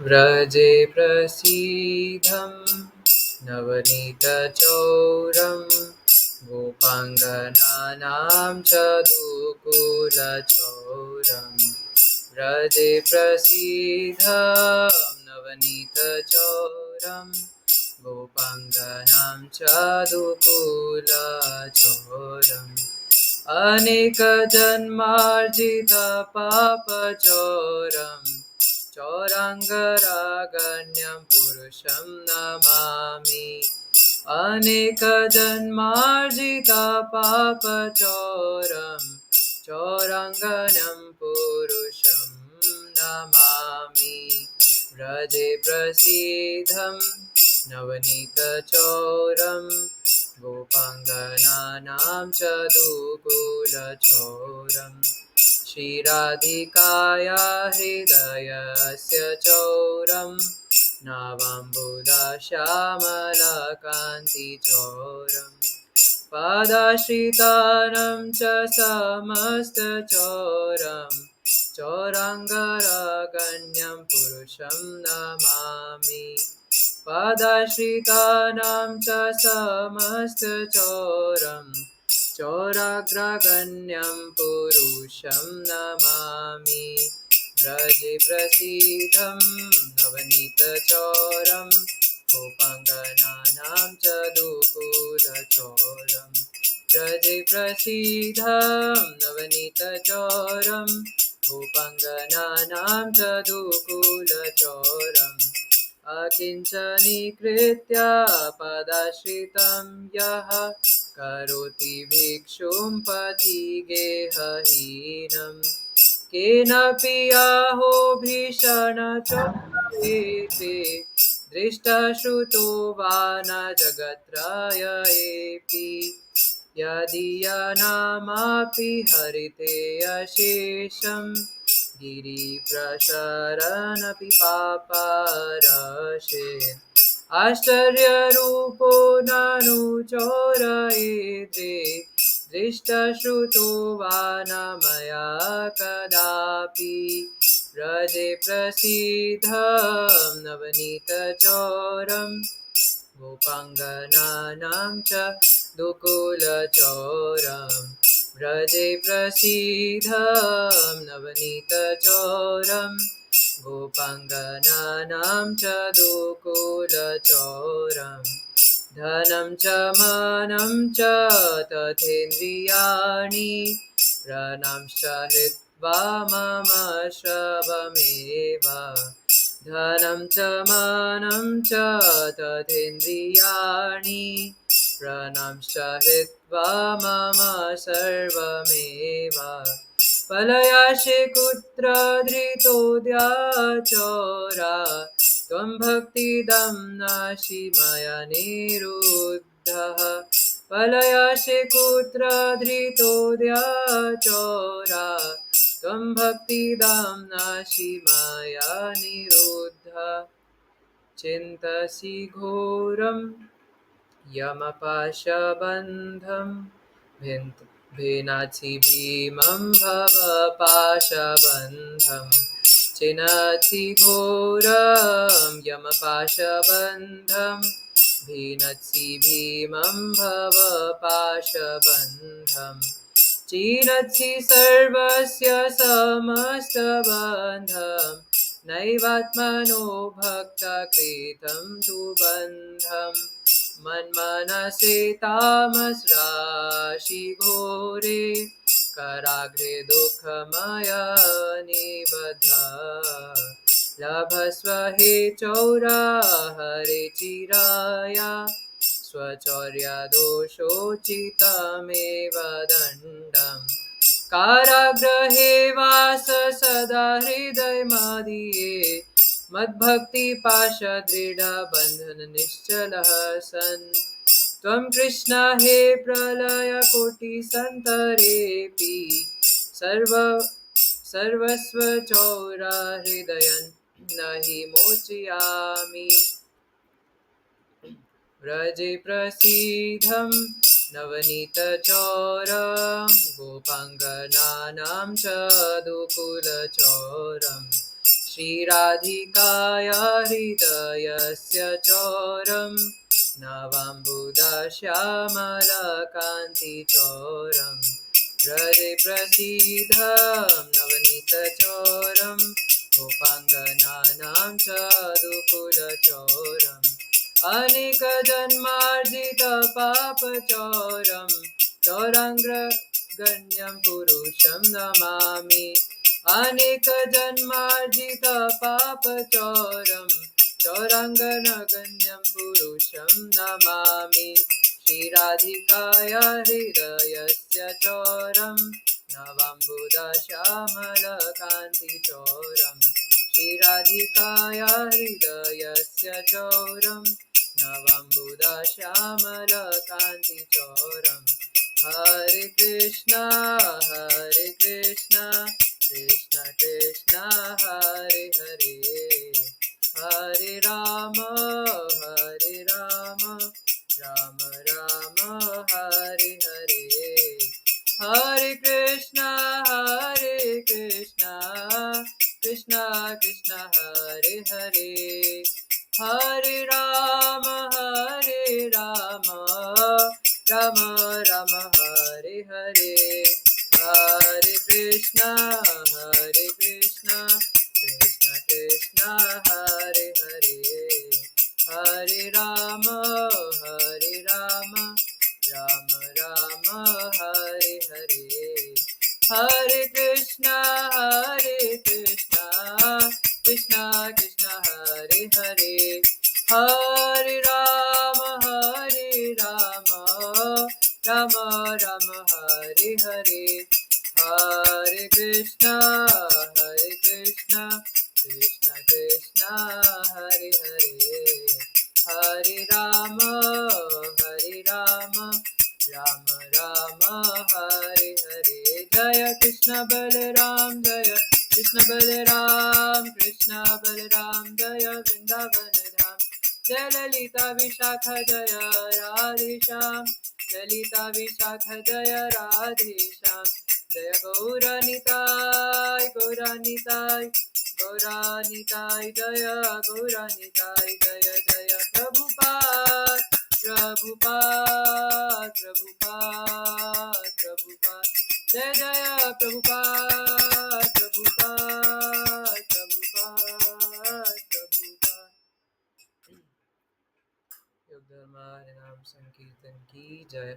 व्रजे प्रसीदं नवनीतचौरं गोपाङ्गनानां चतुकुलचौरं व्रजे प्रसीदं नवनीतचौरं गोपाङ्गनां चतुकुलचौरम् अनेकजन्मार्जितपापचौरम् चौराङ्गरागण्यं पुरुषं नमामि अनेकजन्मार्जितपापचौरं चौराङ्गनं पुरुषं नमामि व्रजे प्रसीदं नवनीतचौरं गोपाङ्गनानां चतुकुलचौरम् श्रीराधिकाया हृदयस्य चौरं नवाम्बुदश्यामलकान्तिचौरं पादाश्रितानं च समस्तचौरं चौराङ्गरागण्यं पुरुषं नमामि पादाश्रितानां च समस्तचौरं चौराग्रगण्यं पुरुषं नमामि व्रजे प्रसीदं नवनीतचौरं गोपाङ्गनानां च दुकूलचौरं व्रजे प्रसीदं नवनीतचौरं गोपाङ्गनानां च दुकूलचौरम् अकिञ्चनीकृत्य पदाश्रितं यः करोति भिक्षुं पथिगेहहीनं केनापि याहो भीषणचोरेते दृष्टश्रुतो वा न जगत्त्रयेऽपि यदीयनामापि हरिते अशेषम् गिरिप्रशरनपि पापरशे आश्चर्यरूपो ननु चोरयेद्रे दृष्टश्रुतो वा न मया कदापि व्रजे प्रसीदं नवनीतचौरं गोपाङ्गनानां च दुकूलचौरम् व्रजे प्रसीदं नवनीतचौरं गोपाङ्गनानां च दुकूलचौरम् धनं च मानं च तथेन्द्रियाणि प्राणांश्च हृत्वा मम श्रवमेव धनं च मानं च तथेन्द्रियाणि प्राणांश्च हृत्वा मम सर्वमेव पलयाशे कुत्र धृतोऽद्याचोरा त्वं भक्तिदं नाशि मया निरुद्धः पलयाशे कुत्र धृतोऽद्याचोरा त्वं भक्तिदं नाशि मया निरुद्धः चिन्तसि घोरं यमपाशबन्धं भिन्नासि भीमं भवपाशबन्धं चिनसि घोरं यमपाशबन्धं भिन्नसि भीमं भवपाशबन्धं चिनसि सर्वस्य समस्तबन्धं नैवात्मनो भक्तकृतं तु बन्धम् मन्मनसे तामसराशि घोरे कराग्रे दुःखमया निबद्ध लभस्व हे चौरा हरे चिराया स्वचौर्यदोषोचितमेव दण्डम् कारागृहे वास सदा हृदयमदीये मद्भक्तिपाशदृढबन्धननिश्चलः सन् त्वं कृष्ण हे प्रलयकोटिसन्तरेऽपि सर्वस्वचौरहृदयं न हि मोचयामि व्रजे प्रसीदं नवनीतचौरं गोपाङ्गनानां च दुकूलचौरम् श्रीराधिकाय हृदयस्य चोरं नवाम्बुदश्यामलकान्तिचोरं व्रजे प्रसीदं नवनीतचोरं गोपाङ्गनानां च दुकुलचोरम् अनेकजन्मार्जितपापचोरं चौरङ्गगण्यं पुरुषं नमामि अनेकजन्मार्जितपापचोरं चौरङ्गनगण्यं पुरुषं नमामि श्रीराधिकाय हृदयस्य चोरं नवाम्बुदश्यामलकान्तिचोरं श्रीराधिकाय हृदयस्य चोरं नवाम्बुदश्यामलकान्तिचोरं हरे कृष्णा कृष्ण कृष्ण हरे हरे हरे राम राम राम हरे हरे हरे कृष्णा कृष्ण कृष्ण हरे हरे हरे राम राम राम हरे हरे हरे कृष्णा कृष्ण कृष्ण हरे हरे हरे राम राम राम हरे हरे हरे कृष्णा कृष्ण कृष्ण हरे हरे हरे राम राम राम हरे हरे हरे कृष्णा कृष्ण कृष्ण हरे हरे हरे राम राम राम हरे हरे जय कृष्ण बलराम जय कृष्ण बलराम जय वृंदावन धाम जय ललिता विशाखा जय राधे श्याम ललिता विशाखा जय राधे श्याम जय गौरानिताय जय गौरानिताय जय जय प्रभुपाद जय जय प्रभुपाद योग धर्मार्थ नाम संकीर्तन की जय।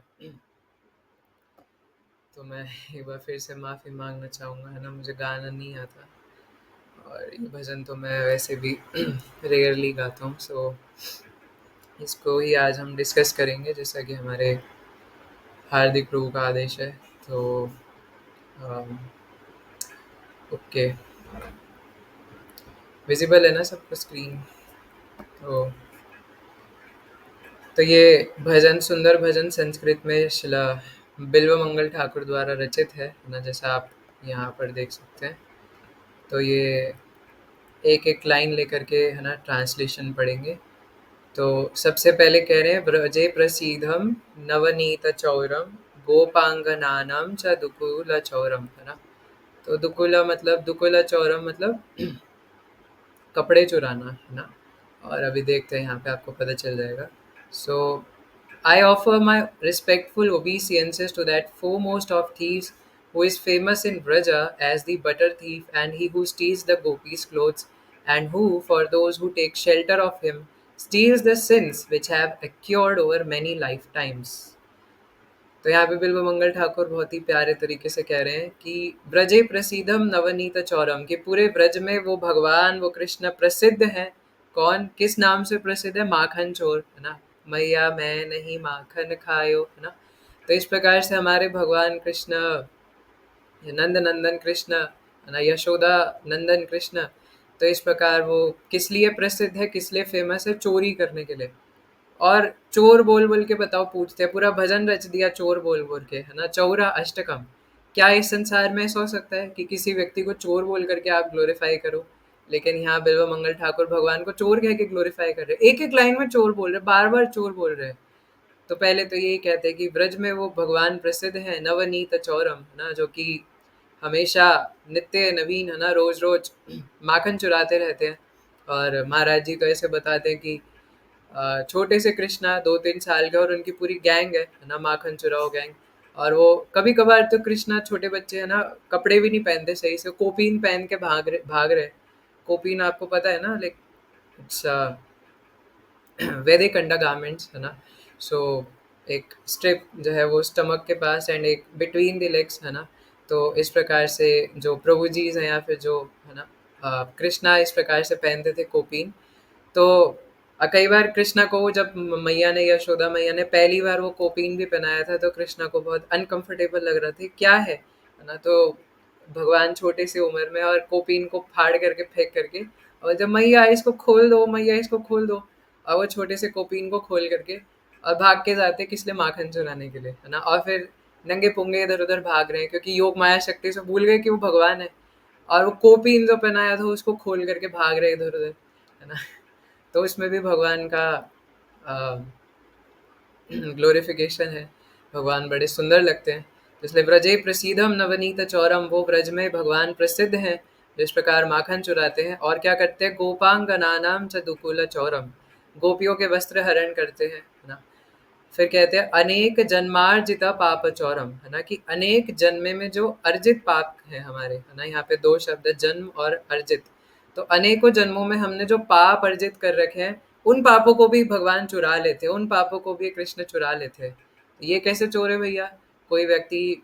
तो मैं एक बार फिर से माफ़ी मांगना चाहूँगा, है ना, मुझे गाना नहीं आता और ये भजन तो मैं वैसे भी रेयरली गाता हूँ, सो इसको ही आज हम डिस्कस करेंगे जैसा कि हमारे हार्दिक प्रभु का आदेश है। तो ओके, विजिबल है ना सबको स्क्रीन? तो ये भजन सुंदर भजन संस्कृत में शिला बिल्व मंगल ठाकुर द्वारा रचित है ना, जैसा आप यहाँ पर देख सकते हैं। तो ये एक एक लाइन लेकर के, है ना, ट्रांसलेशन पढ़ेंगे। तो सबसे पहले कह रहे हैं व्रजे प्रसीदम नवनीत चौरम गोपांगनानाम च दुकुल चौरम, है ना। तो दुकुला चौरम मतलब कपड़े चुराना, है ना। और अभी देखते हैं, यहाँ पे आपको पता चल जाएगा। सो I offer my respectful obeisances to that foremost of thieves, who is famous in Vraja as the butter thief, and he who steals the gopis' clothes, and who, for those who take shelter of him, steals the sins which have accrued over many lifetimes. तो यहाँ पे बिल्व मंगल ठाकुर बहुत ही प्यारे तरीके से कह रहे हैं कि ब्रजे प्रसिद्धम नवनीत चौरम, के पूरे ब्रज में वो भगवान, वो कृष्ण प्रसिद्ध हैं। कौन, किस नाम से प्रसिद्ध है? माखन चोर, है ना। मैया मैं नहीं माखन खायो, है ना। तो इस प्रकार से हमारे भगवान कृष्ण, नंद नंदन कृष्ण, है ना, यशोदा नंदन कृष्ण, तो इस प्रकार वो किस लिए प्रसिद्ध है, किस लिए फेमस है? चोरी करने के लिए। और चोर बोल बोल के बताओ, पूछते हैं, पूरा भजन रच दिया चोर बोल बोल के, है ना। चौरा अष्टकम, क्या इस संसार में ऐसा हो सकता है कि किसी व्यक्ति को चोर बोल करके आप ग्लोरीफाई करो? लेकिन यहाँ बिल्व मंगल ठाकुर भगवान को चोर कह के ग्लोरीफाई कर रहे, एक एक लाइन में चोर बोल रहे, बार बार चोर बोल रहे। तो पहले तो यही कहते हैं कि ब्रज में वो भगवान प्रसिद्ध है, नवनीत चौरम, ना, जो कि हमेशा नित्य नवीन है ना, रोज-रोज माखन चुराते रहते हैं। और महाराज जी तो ऐसे बताते हैं कि छोटे से कृष्णा 2-3 साल के और उनकी पूरी गैंग है ना, माखन चुराओ गैंग। और वो कभी-कभार तो कृष्णा छोटे बच्चे है ना, कपड़े भी नहीं पहनते सही से, कोपीन पहन के भाग रहे। कोपीन आपको पता है ना, लाइक इट्स वैदिक अंडरगारमेंट्स है ना। सो एक स्ट्रिप जो है वो स्टमक के पास एंड एक बिटवीन द लेग्स है ना। तो इस प्रकार से जो प्रभु जी हैं या फिर जो है ना कृष्णा इस प्रकार से पहनते थे कोपीन। तो कई बार कृष्णा को वो जब मैया ने, यशोदा मैया ने पहली बार वो कोपीन भी पहनाया था, तो कृष्णा को बहुत अनकंफर्टेबल लग रहा था, क्या है ना। तो भगवान छोटी सी उम्र में और कोपीन को फाड़ करके फेंक करके, और जब मैया इसको खोल दो, मैया इसको खोल दो, और वो छोटे से कोपीन को खोल करके और भाग के जाते किस लिए, माखन चुराने के लिए है ना। और फिर नंगे पुंगे इधर उधर भाग रहे हैं, क्योंकि योग माया शक्ति से भूल गए कि वो भगवान है। और वो कोपीन जो पहनाया था उसको खोल करके भाग रहे इधर उधर है ना। तो इसमें भी भगवान का ग्लोरिफिकेशन है। भगवान बड़े सुंदर लगते हैं। तो इसलिए व्रजे प्रसीदम नवनीत चौरम, वो ब्रज में भगवान प्रसिद्ध हैं। जिस प्रकार माखन चुराते हैं और क्या करते हैं, गोपांगनानाम च दुकुल चौरम, गोपियों के वस्त्र हरण करते हैं है ना। फिर कहते हैं अनेक जन्मार्जिता पाप चौरम, है ना, कि अनेक जन्मे में जो अर्जित पाप है हमारे, है ना, यहाँ पे दो शब्द है, जन्म और अर्जित। तो अनेकों जन्मों में हमने जो पाप अर्जित कर रखे हैं, उन पापों को भी भगवान चुरा लेते हैं, उन पापों को भी कृष्ण चुरा लेते हैं। ये कैसे चोर है भैया? कोई व्यक्ति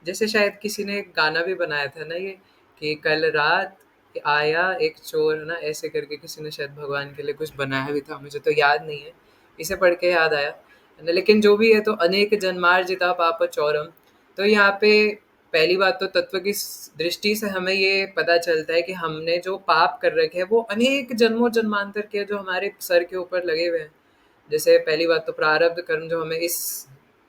जैसे शायद किसी ने एक गाना भी बनाया था ना, ये कि कल रात आया एक चोर, है ना, ऐसे करके किसी ने शायद भगवान के लिए कुछ बनाया भी था, मुझे तो याद नहीं है। इसे पढ़ के याद आया है ना। लेकिन जो भी है, तो अनेक जन्मार्जिता पाप चौरम। तो यहाँ पे पहली बात तो तत्व की दृष्टि से हमें ये पता चलता है कि हमने जो पाप कर रखे हैं वो अनेक जन्मों जन्मांतर के जो हमारे सर के ऊपर लगे हुए हैं। जैसे पहली बात तो प्रारब्ध कर्म जो हमें इस,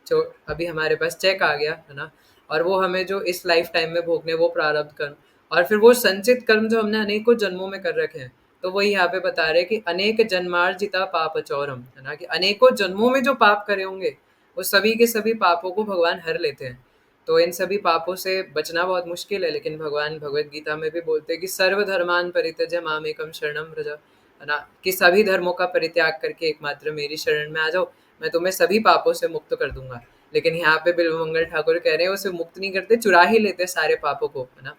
जो अभी हमारे पास चेक आ गया है ना, और वो हमें जो इस लाइफ टाइम में भोगने, वो प्रारब्ध कर्म। और फिर वो संचित कर्म जो हमने अनेकों जन्मों में कर रखे हैं, तो वही यहाँ पे बता रहे हैं कि अनेक जन्मार्जिता पाप चौरम, है ना, कि अनेकों जन्मों में जो पाप करे होंगे, वो सभी के सभी पापों को भगवान हर लेते हैं। तो इन सभी पापों से बचना बहुत मुश्किल है, लेकिन भगवान भगवत गीता में भी बोलते हैं कि सर्वधर्मान परित्यज्य मामेकम शरणम व्रज, है ना, कि सभी धर्मों का परित्याग करके एकमात्र मेरी शरण में आ जाओ, मैं तुम्हें सभी पापों से मुक्त कर दूंगा। लेकिन यहाँ पे बिल्वमंगल ठाकुर कह रहे हैं उसे मुक्त नहीं करते, चुरा ही लेते सारे पापों को, है ना,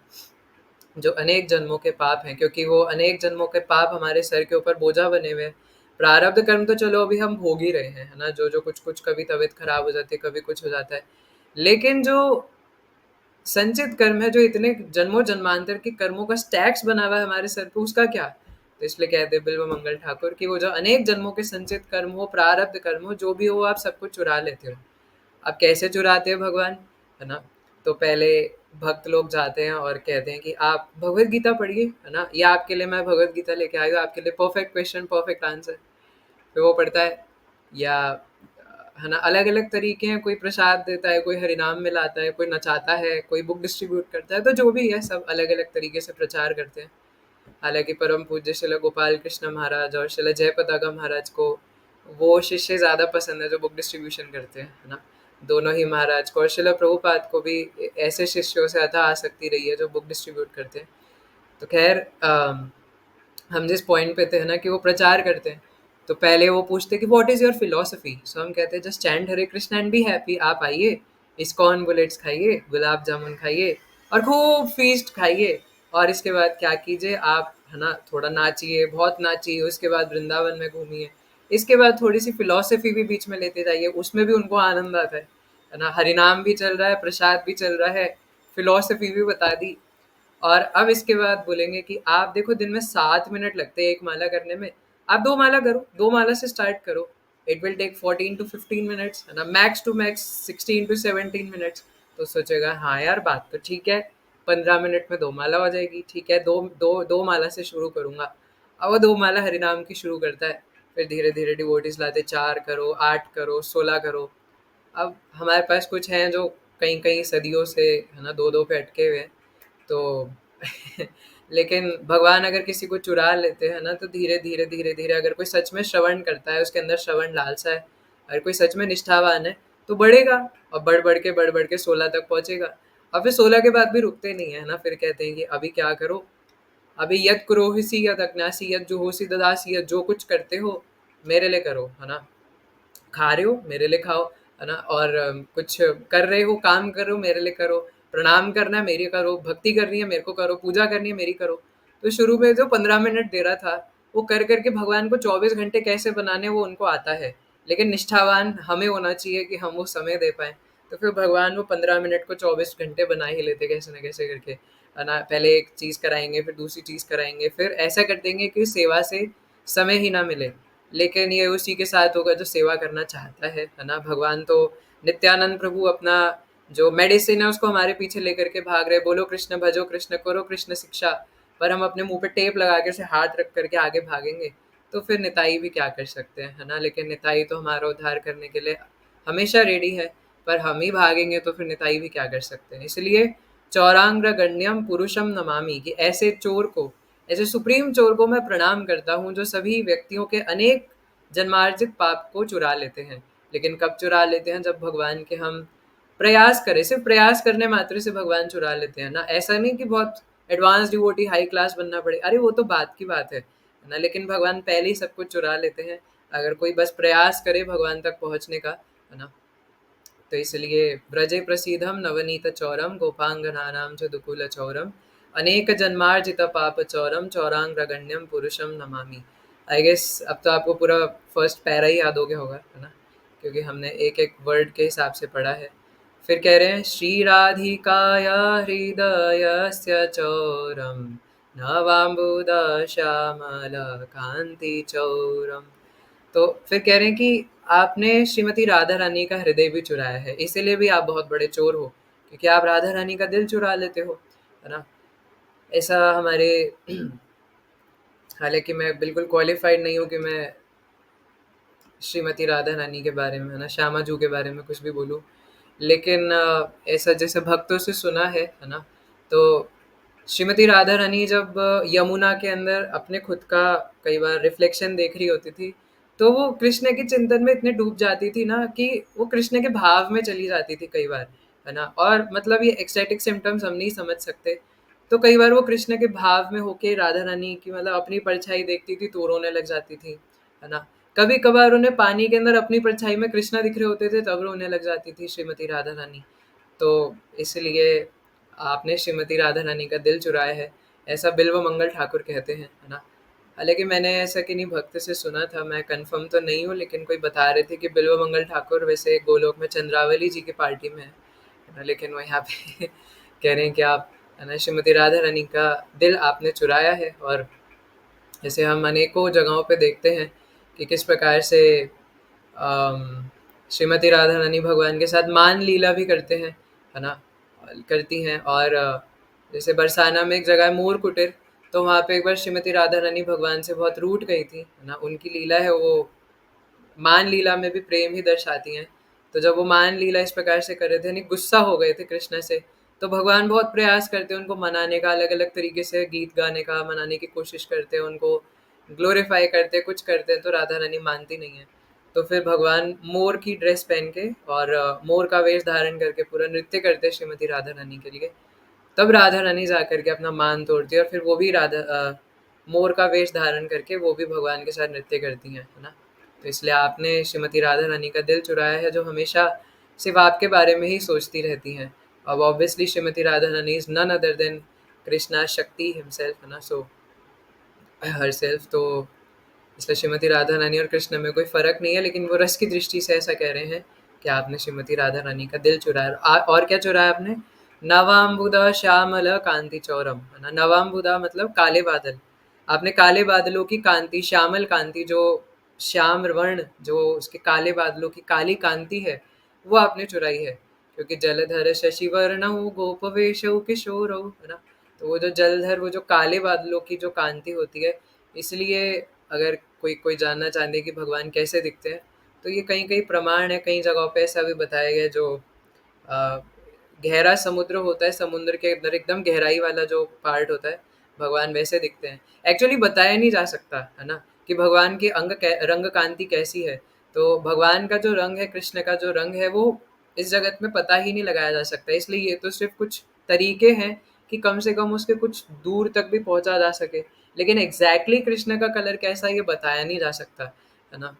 जो अनेक जन्मों के पाप हैं, क्योंकि वो अनेक जन्मों के पाप हमारे सर के ऊपर बोझा बने हुए हैं। प्रारब्ध कर्म तो चलो अभी हम भोग ही रहे हैं, है ना, जो जो कुछ कुछ, कभी तबीयत खराब हो जाती है, कभी कुछ हो जाता है। लेकिन जो संचित कर्म है, जो इतने जन्मों जन्मांतर के कर्मों का स्टैक्स बना हुआ है हमारे सर पे, उसका क्या? तो इसलिए कहते हैं बिल्व मंगल ठाकुर कि वो जो अनेक जन्मों के संचित कर्म हो, प्रारब्ध कर्म हो, जो भी हो, आप सब कुछ चुरा लेते हो। अब कैसे चुराते हैं भगवान, है ना। तो पहले भक्त लोग जाते हैं और कहते हैं कि आप भगवत गीता पढ़िए, है ना, ये आपके लिए मैं भगवत गीता लेके आई हूँ, आपके लिए परफेक्ट क्वेश्चन परफेक्ट आंसर। फिर वो पढ़ता है, या है ना, अलग अलग तरीके हैं, कोई प्रसाद देता है, कोई हरिनाम में लाता है, कोई नचाता है, कोई बुक डिस्ट्रीब्यूट करता है, तो जो भी है सब अलग अलग तरीके से प्रचार करते हैं। हालांकि परम पूज्य श्रील गोपाल कृष्ण महाराज और श्रील जयपताका महाराज को वो शिष्य ज़्यादा पसंद है जो बुक डिस्ट्रीब्यूशन करते हैं, है ना, दोनों ही महाराज को। और श्रील प्रभुपाद को भी ऐसे शिष्यों से अथा आसक्ति रही है जो बुक डिस्ट्रीब्यूट करते हैं। तो खैर हम जिस पॉइंट पे थे, है ना, कि वो प्रचार करते हैं, तो पहले वो पूछते कि व्हाट इज योर फिलोसफी। सो हम कहते हैं just chant Hare Krishna and be happy. आप आइए, इस्कॉन बुलेट्स खाइए, गुलाब जामुन खाइए और खूब फीस्ट खाइए, और इसके बाद क्या कीजिए आप, है ना, थोड़ा नाचिए, बहुत नाचिए, उसके बाद वृंदावन में घूमिए, इसके बाद थोड़ी सी फिलोसफी भी बीच में लेते जाइए, उसमें भी उनको आनंद आता है ना। हरिनाम भी चल रहा है, प्रसाद भी चल रहा है, फिलोसफी भी बता दी। और अब इसके बाद बोलेंगे कि आप देखो दिन में 7 मिनट लगते हैं एक माला करने में, आप 2 माला करो, 2 माला से स्टार्ट करो, it will take 14 to 15 minutes, है ना, max to max 16 to 17 minutes. तो सोचेगा हाँ यार बात तो ठीक है, 15 मिनट में 2 माला हो जाएगी, ठीक है, दो माला से शुरू करूंगा। अब वो 2 माला हरिनाम की शुरू करता है, फिर धीरे धीरे डिवोटीज लाते, 4 करो, 8 करो, 16 करो। अब हमारे पास कुछ हैं जो कहीं कहीं सदियों से, है ना, दो दो पे अटके हुए हैं। तो लेकिन भगवान अगर किसी को चुरा लेते हैं ना, तो धीरे धीरे धीरे धीरे अगर कोई सच में श्रवण करता है, उसके अंदर श्रवण लालसा है, अगर कोई सच में निष्ठावान है, तो बढ़ेगा, और बढ़ बढ़ के 16 तक पहुंचेगा। और फिर 16 के बाद भी रुकते नहीं है ना, फिर कहते हैं कि अभी क्या करो, अभी यद कुरोहिसी यद अज्ञासी यद जुहोसी ददासी, यद जो कुछ करते हो मेरे लिए करो, है ना। खा रहे हो मेरे लिए खाओ, है ना, और कुछ कर रहे हो, काम कर रहे हो मेरे लिए करो, प्रणाम करना है मेरी करो, भक्ति करनी है मेरे को करो, पूजा करनी है मेरी करो। तो शुरू में जो 15 मिनट दे रहा था, वो कर करके भगवान को 24 घंटे कैसे बनाने वो उनको आता है, लेकिन निष्ठावान हमें होना चाहिए कि हम वो समय दे पाए। तो फिर भगवान वो 15 मिनट को 24 घंटे बना ही लेते कैसे ना कैसे करके, है ना। पहले एक चीज़ कराएंगे, फिर दूसरी चीज़ कराएंगे, फिर ऐसा कर देंगे कि सेवा से समय ही ना मिले। लेकिन ये उसी के साथ होगा जो सेवा करना चाहता है ना। भगवान तो नित्यानंद प्रभु अपना जो मेडिसिन है उसको हमारे पीछे लेकर के भाग रहे, बोलो कृष्ण भजो कृष्ण करो कृष्ण शिक्षा, पर हम अपने मुंह पे टेप लगा के उसे हाथ रख करके आगे भागेंगे, तो फिर निताई भी क्या कर सकते हैं, है ना। लेकिन निताई तो हमारा उद्धार करने के लिए हमेशा रेडी है, पर हम ही भागेंगे तो फिर निताई भी क्या कर सकते हैं। इसलिए चौरांग्र गण्यम पुरुषम नमामि, कि ऐसे चोर को, ऐसे सुप्रीम चोर को मैं प्रणाम करता हूँ जो सभी व्यक्तियों के अनेक जन्मार्जित पाप को चुरा लेते हैं। लेकिन कब चुरा लेते हैं, जब भगवान के हम प्रयास करें, सिर्फ प्रयास करने मात्र से भगवान चुरा लेते हैं ना। ऐसा नहीं कि बहुत एडवांस डिवोटी हाई क्लास बनना पड़े, अरे वो तो बात की बात है ना। लेकिन भगवान पहले ही सब कुछ चुरा लेते हैं, अगर कोई बस प्रयास करे भगवान तक पहुंचने का, है ना। तो इसलिए व्रजे प्रसीदम नवनीत चौरम गोपांगनानाम च दुकुल चौरम अनेक जन्मार्जित पाप चौरम चौरांग्रगण्यम पुरुषम नमामि। आई गेस अब तो आपको पूरा फर्स्ट पैरा ही याद हो गया होगा, है ना, क्योंकि हमने एक एक वर्ड के हिसाब से पढ़ा है। फिर कह रहे हैं श्री राधिकाया हृदयस्य चौरम नवाम्बुद श्यामल कांति चौरम। तो फिर कह रहे हैं कि आपने श्रीमती राधा रानी का हृदय भी चुराया है, इसीलिए भी आप बहुत बड़े चोर हो, क्योंकि आप राधा रानी का दिल चुरा लेते हो, है ना। ऐसा हमारे हालांकि मैं बिल्कुल क्वालिफाइड नहीं हूँ कि मैं श्रीमती राधा रानी के बारे में, है ना, श्यामा जू के बारे में कुछ भी बोलूँ। लेकिन ऐसा जैसे भक्तों से सुना है ना, तो श्रीमती राधा रानी जब यमुना के अंदर अपने खुद का कई बार रिफ्लेक्शन देख रही होती थी, तो वो कृष्ण के चिंतन में इतने डूब जाती थी ना कि वो कृष्ण के भाव में चली जाती थी कई बार, है ना। और मतलब ये एक्सटेटिक सिम्टम्स हम नहीं समझ सकते, तो कई बार वो कृष्ण के भाव में होके राधा रानी की मतलब अपनी परछाई देखती थी तो रोने लग जाती थी, है ना। कभी कभार उन्हें पानी के अंदर अपनी परछाई में कृष्णा दिख रहे होते थे तब रोने लग जाती थी श्रीमती राधा रानी। तो इसलिए आपने श्रीमती राधा रानी का दिल चुराया है, ऐसा बिल्व मंगल ठाकुर कहते हैं, है ना। हालांकि मैंने ऐसा किन्हीं भक्त से सुना था, मैं कंफर्म तो नहीं हूँ, लेकिन कोई बता रहे थे कि बिल्व मंगल ठाकुर वैसे गोलोक में चंद्रावली जी की पार्टी में है ना, लेकिन वो यहाँ पे कह रहे हैं कि आप, है ना, श्रीमती राधा रानी का दिल आपने चुराया है। और जैसे हम अनेकों जगहों पे देखते हैं कि किस प्रकार से श्रीमती राधा रानी भगवान के साथ मान लीला भी करते हैं, है ना, करती हैं। और जैसे बरसाना में एक जगह है मोर कुटीर, तो वहाँ पे एक बार श्रीमती राधा रानी भगवान से बहुत रूठ गई थी, है ना। उनकी लीला है वो, मान लीला में भी प्रेम ही दर्शाती हैं। तो जब वो मान लीला इस प्रकार से कर रहे थे, यानी गुस्सा हो गए थे कृष्ण से, तो भगवान बहुत प्रयास करते हैं उनको मनाने का, अलग अलग तरीके से गीत गाने का मनाने की कोशिश करते हैं, उनको ग्लोरीफाई करते हैं, कुछ करते हैं, तो राधा रानी मानती नहीं है। तो फिर भगवान मोर की ड्रेस पहन के और मोर का वेश धारण करके पूरा नृत्य करते हैं श्रीमती राधा रानी के लिए। तब राधा रानी जा करके अपना मान तोड़ती है और फिर वो भी मोर का वेश धारण करके वो भी भगवान के साथ नृत्य करती हैं, है ना। तो इसलिए आपने श्रीमती राधा रानी का दिल चुराया है, जो हमेशा सिर्फ आपके बारे में ही सोचती रहती हैं। अब obviously Shrimati Radha Rani is none other than Krishna Shakti himself, है ना, सो हर सेल्फ। तो इसलिए श्रीमती राधा रानी और कृष्ण में कोई फ़र्क नहीं है, लेकिन वो रस की दृष्टि से ऐसा कह रहे हैं कि आपने श्रीमती राधा रानी का दिल चुराया। और क्या चुराया आपने? नवाम्बुदा श्यामल कांति चौरम, है ना। नवाम्बुदा मतलब काले बादल, आपने काले बादलों की कांति, श्यामल कांति, जो श्याम वर्ण जो उसके काले बादलों की काली कांति है, वो आपने चुराई है। क्योंकि जलधर शशि वर्णौ गोपवेशौ किशोरौ, है ना। तो वो जो जलधर, वो जो काले बादलों की जो कांति होती है, इसलिए अगर कोई कोई जानना चाहते हैं कि भगवान कैसे दिखते हैं, तो ये कहीं कहीं प्रमाण है, कई जगहों पे ऐसा भी बताया गया है, जो अ, गहरा समुद्र होता है, समुद्र के अंदर एकदम गहराई वाला जो पार्ट होता है, भगवान वैसे दिखते हैं। एक्चुअली बताया नहीं जा सकता, है ना, कि भगवान की रंग कांति कैसी है। तो भगवान का जो रंग है, कृष्ण का जो रंग है, वो इस जगत में पता ही नहीं लगाया जा सकता। इसलिए ये तो सिर्फ कुछ तरीके हैं कि कम से कम उसके कुछ दूर तक भी पहुंचा जा सके, लेकिन एग्जैक्टली कृष्ण का कलर कैसा है ये बताया नहीं जा सकता, है ना।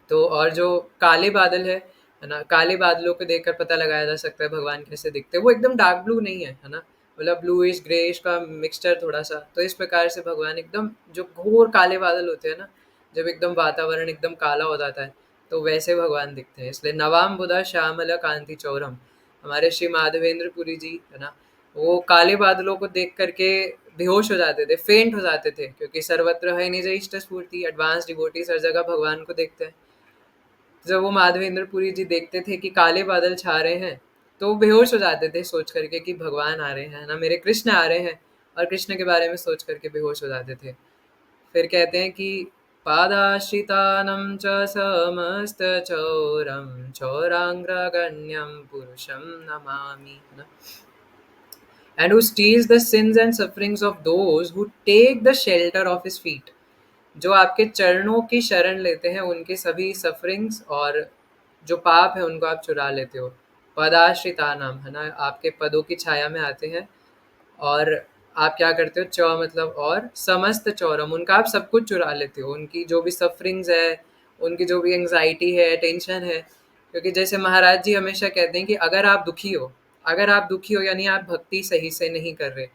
तो और जो काले बादल है ना, काले बादलों को देखकर पता लगाया जा सकता है भगवान कैसे दिखते हैं। वो एकदम डार्क ब्लू नहीं है ना, मतलब ब्लूइश ग्रेइश का मिक्सचर थोड़ा सा। तो इस प्रकार से भगवान एकदम जो घोर काले बादल होते हैं ना, जब एकदम वातावरण एकदम काला हो जाता है तो वैसे भगवान दिखते हैं। इसलिए नवाम बुधा श्यामल कांति चौरम, हमारे श्री माधवेंद्र पुरी जी है ना, वो काले बादलों को देख करके बेहोश हो जाते थे, फेंट हो जाते थे, क्योंकि सर्वत्र है निज इष्ट स्फूर्ति, एडवांस डिवोटीज हर जगह भगवान को देखते हैं। जब वो माधवेंद्र पुरी जी देखते थे कि काले बादल छा रहे हैं तो वो बेहोश हो जाते थे सोच करके कि भगवान आ रहे हैं ना, मेरे कृष्ण आ रहे हैं, और कृष्ण के बारे में सोच करके बेहोश हो जाते थे। फिर कहते हैं कि पादाश्रितानं च समस्त चौरम चौरांग्रगण्यम पुरुषम नमामि, है ना, and who steals the sins and sufferings of those who take the shelter of his feet। जो आपके चरणों की शरण लेते हैं उनके सभी सफरिंग्स और जो पाप है उनको आप चुरा लेते हो। पदाश्रिता नाम, है ना, आपके पदों की छाया में आते हैं। और आप क्या करते हो, चौ मतलब और, समस्त चौरम, उनका आप सब कुछ चुरा लेते हो, उनकी जो भी सफरिंग्स है, उनकी जो भी एंग्जाइटी है, टेंशन है। क्योंकि जैसे महाराज जी हमेशा कहते हैं कि अगर आप दुखी हो, अगर आप दुखी हो यानी आप भक्ति सही से नहीं कर रहे।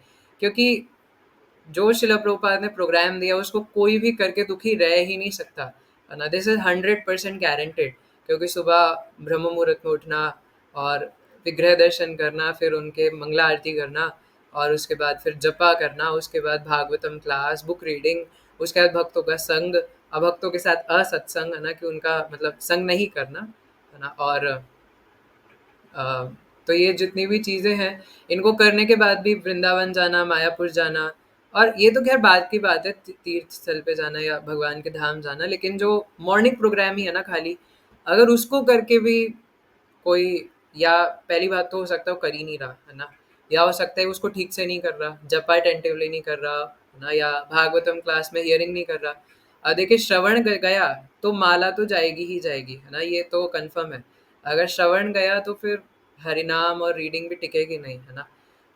क्योंकि जो शिला प्रभुपाद ने प्रोग्राम दिया उसको कोई भी करके दुखी रह ही नहीं सकता, है ना। This is 100% guaranteed. क्योंकि सुबह ब्रह्म मुहूर्त में उठना और विग्रह दर्शन करना, फिर उनके मंगला आरती करना, और उसके बाद फिर जपा करना, उसके बाद भागवतम क्लास, बुक रीडिंग, उसके बाद भक्तों का संग, अभक्तों के साथ असत्संग, है ना, कि उनका मतलब संग नहीं करना, है ना। और अ, तो ये जितनी भी चीज़ें हैं इनको करने के बाद भी वृंदावन जाना, मायापुर जाना, और ये तो खैर बाद की बात है, तीर्थ स्थल पे जाना या भगवान के धाम जाना, लेकिन जो मॉर्निंग प्रोग्राम ही है ना खाली, अगर उसको करके भी कोई, या पहली बात तो हो सकता है वो कर ही नहीं रहा, है ना, या हो सकता है उसको ठीक से नहीं कर रहा, जपा अटेंटिवली नहीं कर रहा, है ना, या भागवतम क्लास में हियरिंग नहीं कर रहा। देखिए श्रवण गया तो माला तो जाएगी ही जाएगी, है ना, ये तो कंफर्म है। अगर श्रवण गया तो फिर हरिनाम और रीडिंग भी टिकेगी नहीं, है ना।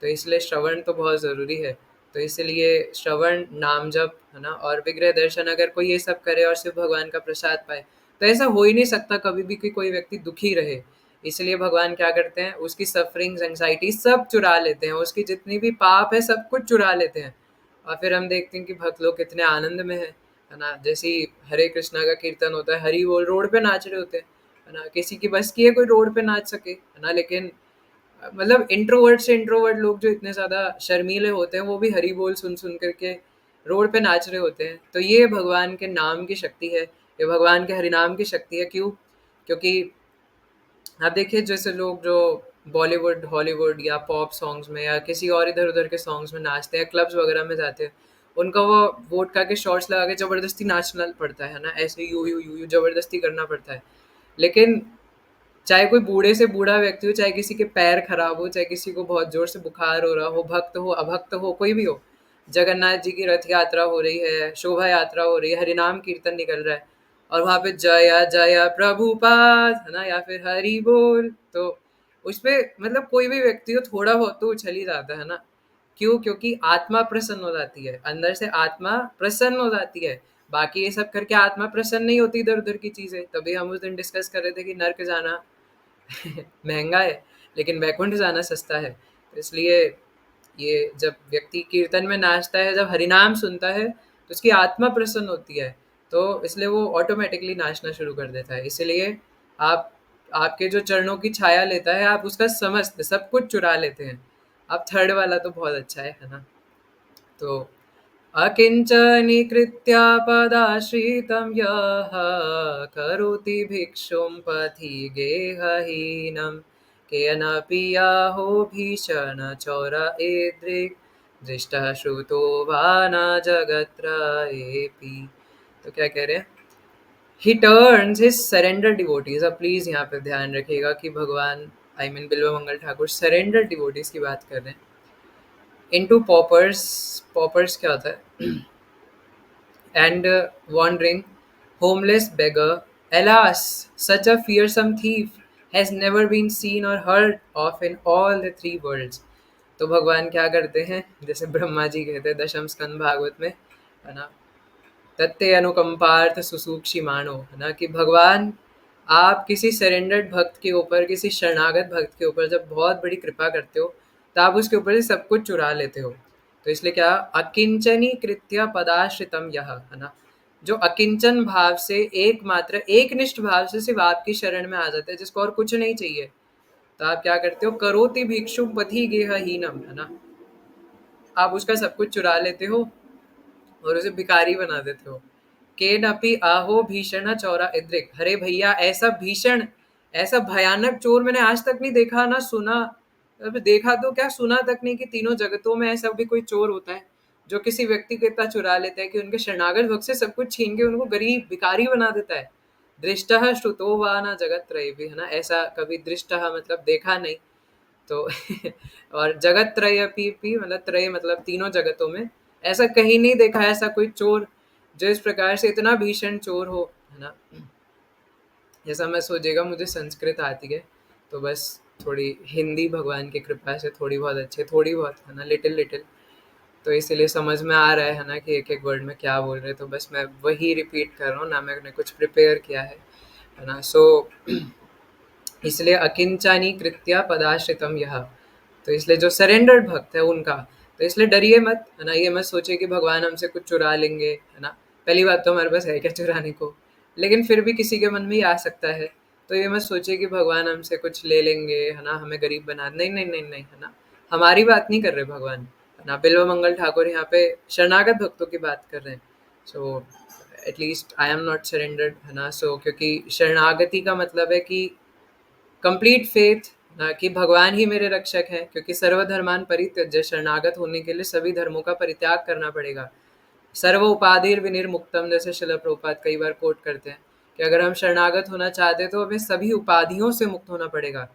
तो इसलिए श्रवण तो बहुत ज़रूरी है। तो इसलिए श्रवण, नाम जप, है ना, और विग्रह दर्शन, अगर कोई ये सब करे और सिर्फ भगवान का प्रसाद पाए, तो ऐसा हो ही नहीं सकता कभी भी कि कोई व्यक्ति दुखी रहे। इसलिए भगवान क्या करते हैं, उसकी सफरिंग्स, एंग्जाइटी सब चुरा लेते हैं, उसकी जितनी भी पाप है सब कुछ चुरा लेते हैं। और फिर हम देखते हैं कि भक्त लोग कितने आनंद में है ना। जैसे ही हरे कृष्णा का कीर्तन होता है, हरि बोल, रोड पे नाच रहे होते हैं, है ना। किसी की बस की है कोई रोड पे नाच सके, है ना, लेकिन मतलब इंट्रोवर्ट से इंट्रोवर्ट लोग जो इतने ज़्यादा शर्मीले होते हैं वो भी हरि बोल सुन सुन करके रोड पे नाच रहे होते हैं। तो ये भगवान के नाम की शक्ति है, ये भगवान के हरिनाम की शक्ति है। क्यों? क्योंकि आप देखिए जैसे लोग जो बॉलीवुड, हॉलीवुड या पॉप सॉन्ग्स में या किसी और इधर-उधर के सॉन्ग्स में नाचते हैं, क्लब्स वगैरह में जाते हैं, उनका वो वोडका के शॉट्स लगा के ज़बरदस्ती नाचना पड़ता है ना, ऐसे यूँ ज़बरदस्ती करना पड़ता है। लेकिन चाहे कोई बूढ़े से बूढ़ा व्यक्ति हो, चाहे किसी के पैर खराब हो, चाहे किसी को बहुत ज़ोर से बुखार हो रहा हो, भक्त हो, अभक्त हो, कोई भी हो, जगन्नाथ जी की रथ यात्रा हो रही है, शोभा यात्रा हो रही है, हरिनाम कीर्तन निकल रहा है, और वहाँ पे जय जय प्रभुपाद, है ना, या फिर हरि बोल, तो उसपे मतलब कोई भी व्यक्ति हो थोड़ा बहुत तो उछल ही जाता है ना। क्यों? क्योंकि आत्मा प्रसन्न हो जाती है, अंदर से आत्मा प्रसन्न हो जाती है। बाकी ये सब करके आत्मा प्रसन्न नहीं होती इधर उधर की चीजें। तभी हम उस दिन डिस्कस कर रहे थे कि नर्क जाना महंगा है लेकिन वैकुंठ जाना सस्ता है। तो इसलिए ये जब व्यक्ति कीर्तन में नाचता है, जब हरिनाम सुनता है, तो उसकी आत्मा प्रसन्न होती है। तो इसलिए वो ऑटोमेटिकली नाचना शुरू कर देता है। इसलिए आप, आपके जो चरणों की छाया लेता है, आप उसका समस्त सब कुछ चुरा लेते हैं। आप थर्ड वाला तो बहुत अच्छा है ना। तो अकिञ्चनीकृत्य पदाश्रितं यः करोति भिक्षुं पथि गेहहीनं केनापि याहो भीषणचोर ईदृक् दृष्टः श्रुतो वा न जगत्रयेऽपि। तो क्या कह रहे हैं, ही टर्न्स हिज सरेंडर डिवोटीज। अब प्लीज यहाँ पे ध्यान रखिएगा कि भगवान, I mean Bilva Mangal Thakur, surrender devotees की बात कर रहे हैं, इनटू पॉपर्स। पॉपर्स क्या होता है? And wandering, homeless beggar. Alas, such a fearsome thief has never been seen और heard of in all the three worlds. तो भगवान क्या करते हैं, जैसे ब्रह्मा जी कहते हैं दशम स्कंद भागवत में, है ना, तत्ते अनुकंपार्थ सुसूक्षी मानो, है ना, कि भगवान आप किसी सरेंडर्ड भक्त के ऊपर, किसी शरणागत भक्त के ऊपर जब बहुत बड़ी कृपा करते हो तो आप उसके ऊपर से सब कुछ चुरा लेते हो। तो इसलिए क्या, अकिंचनी कृत्य पदाश्रितम यह, है ना, जो अकिंचन भाव से, एकमात्र एक निष्ठ भाव से सिर्फ आपकी शरण में आ जाता है, जिसको और कुछ नहीं चाहिए, तो आप क्या करते हो, करोति भिक्षु पथि गेह हीनम, है ना, आप उसका सब कुछ चुरा लेते हो और उसे भिखारी बना देते हो। केन अपि आहो भीषण चौरा इद्रिक, अरे भैया ऐसा भीषण, ऐसा भयानक चोर मैंने आज तक नहीं देखा ना सुना। अब देखा तो क्या, सुना तक नहीं कि तीनों जगतों में ऐसा भी कोई चोर होता है जो किसी व्यक्ति को इतना चुरा लेता है कि उनके शरणागत भक्त से सब कुछ छीन के उनको गरीब भिखारी बना देता है। दृष्टः श्रुतो वा न जगत त्रय भी, है ना, ऐसा कभी दृष्टः मतलब देखा नहीं। तो और जगत त्रय भी मतलब त्रय मतलब तीनों जगतों में ऐसा कहीं नहीं देखा है, ऐसा कोई चोर जो इस प्रकार से इतना भीषण चोर हो, है ना। जैसा मैं सोचेगा मुझे संस्कृत आती है, तो बस थोड़ी हिंदी भगवान की कृपा से थोड़ी बहुत अच्छी, थोड़ी बहुत, है ना, लिटिल लिटिल, तो इसीलिए समझ में आ रहा है ना, कि एक एक वर्ड में क्या बोल रहे हैं, तो बस मैं वही रिपीट कर रहा हूँ ना, मैंने कुछ प्रिपेयर किया है ना। सो इसलिए अकिंचानी कृत्या पदाश्रितम यह, तो इसलिए जो सरेंडर्ड भक्त है उनका, तो इसलिए डरिए मत, है ना, ये मत सोचिए कि भगवान हमसे कुछ चुरा लेंगे, है ना। पहली बात तो हमारे पास है क्या चुराने को, लेकिन फिर भी किसी के मन में ही आ सकता है। तो ये मत सोचिए कि भगवान हमसे कुछ ले लेंगे, है ना, हमें गरीब बना, नहीं नहीं नहीं नहीं, है ना, हमारी बात नहीं कर रहे भगवान, है ना। बिल्व मंगल ठाकुर यहाँ पे शरणागत भक्तों की बात कर रहे हैं। So at least I am not surrendered, है ना। सो क्योंकि शरणागति का मतलब है कि कंप्लीट फेथ, कि भगवान ही मेरे रक्षक हैं, क्योंकि सर्वधर्मान परित्यज्य, शरणागत होने के लिए सभी धर्मों का परित्याग करना पड़ेगा। सर्व उपाधिर विनिर्मुक्तम, जैसे शिला प्रभुपाद कई बार कोट करते हैं कि अगर हम शरणागत होना चाहते हैं तो हमें सभी उपाधियों से मुक्त होना पड़ेगा।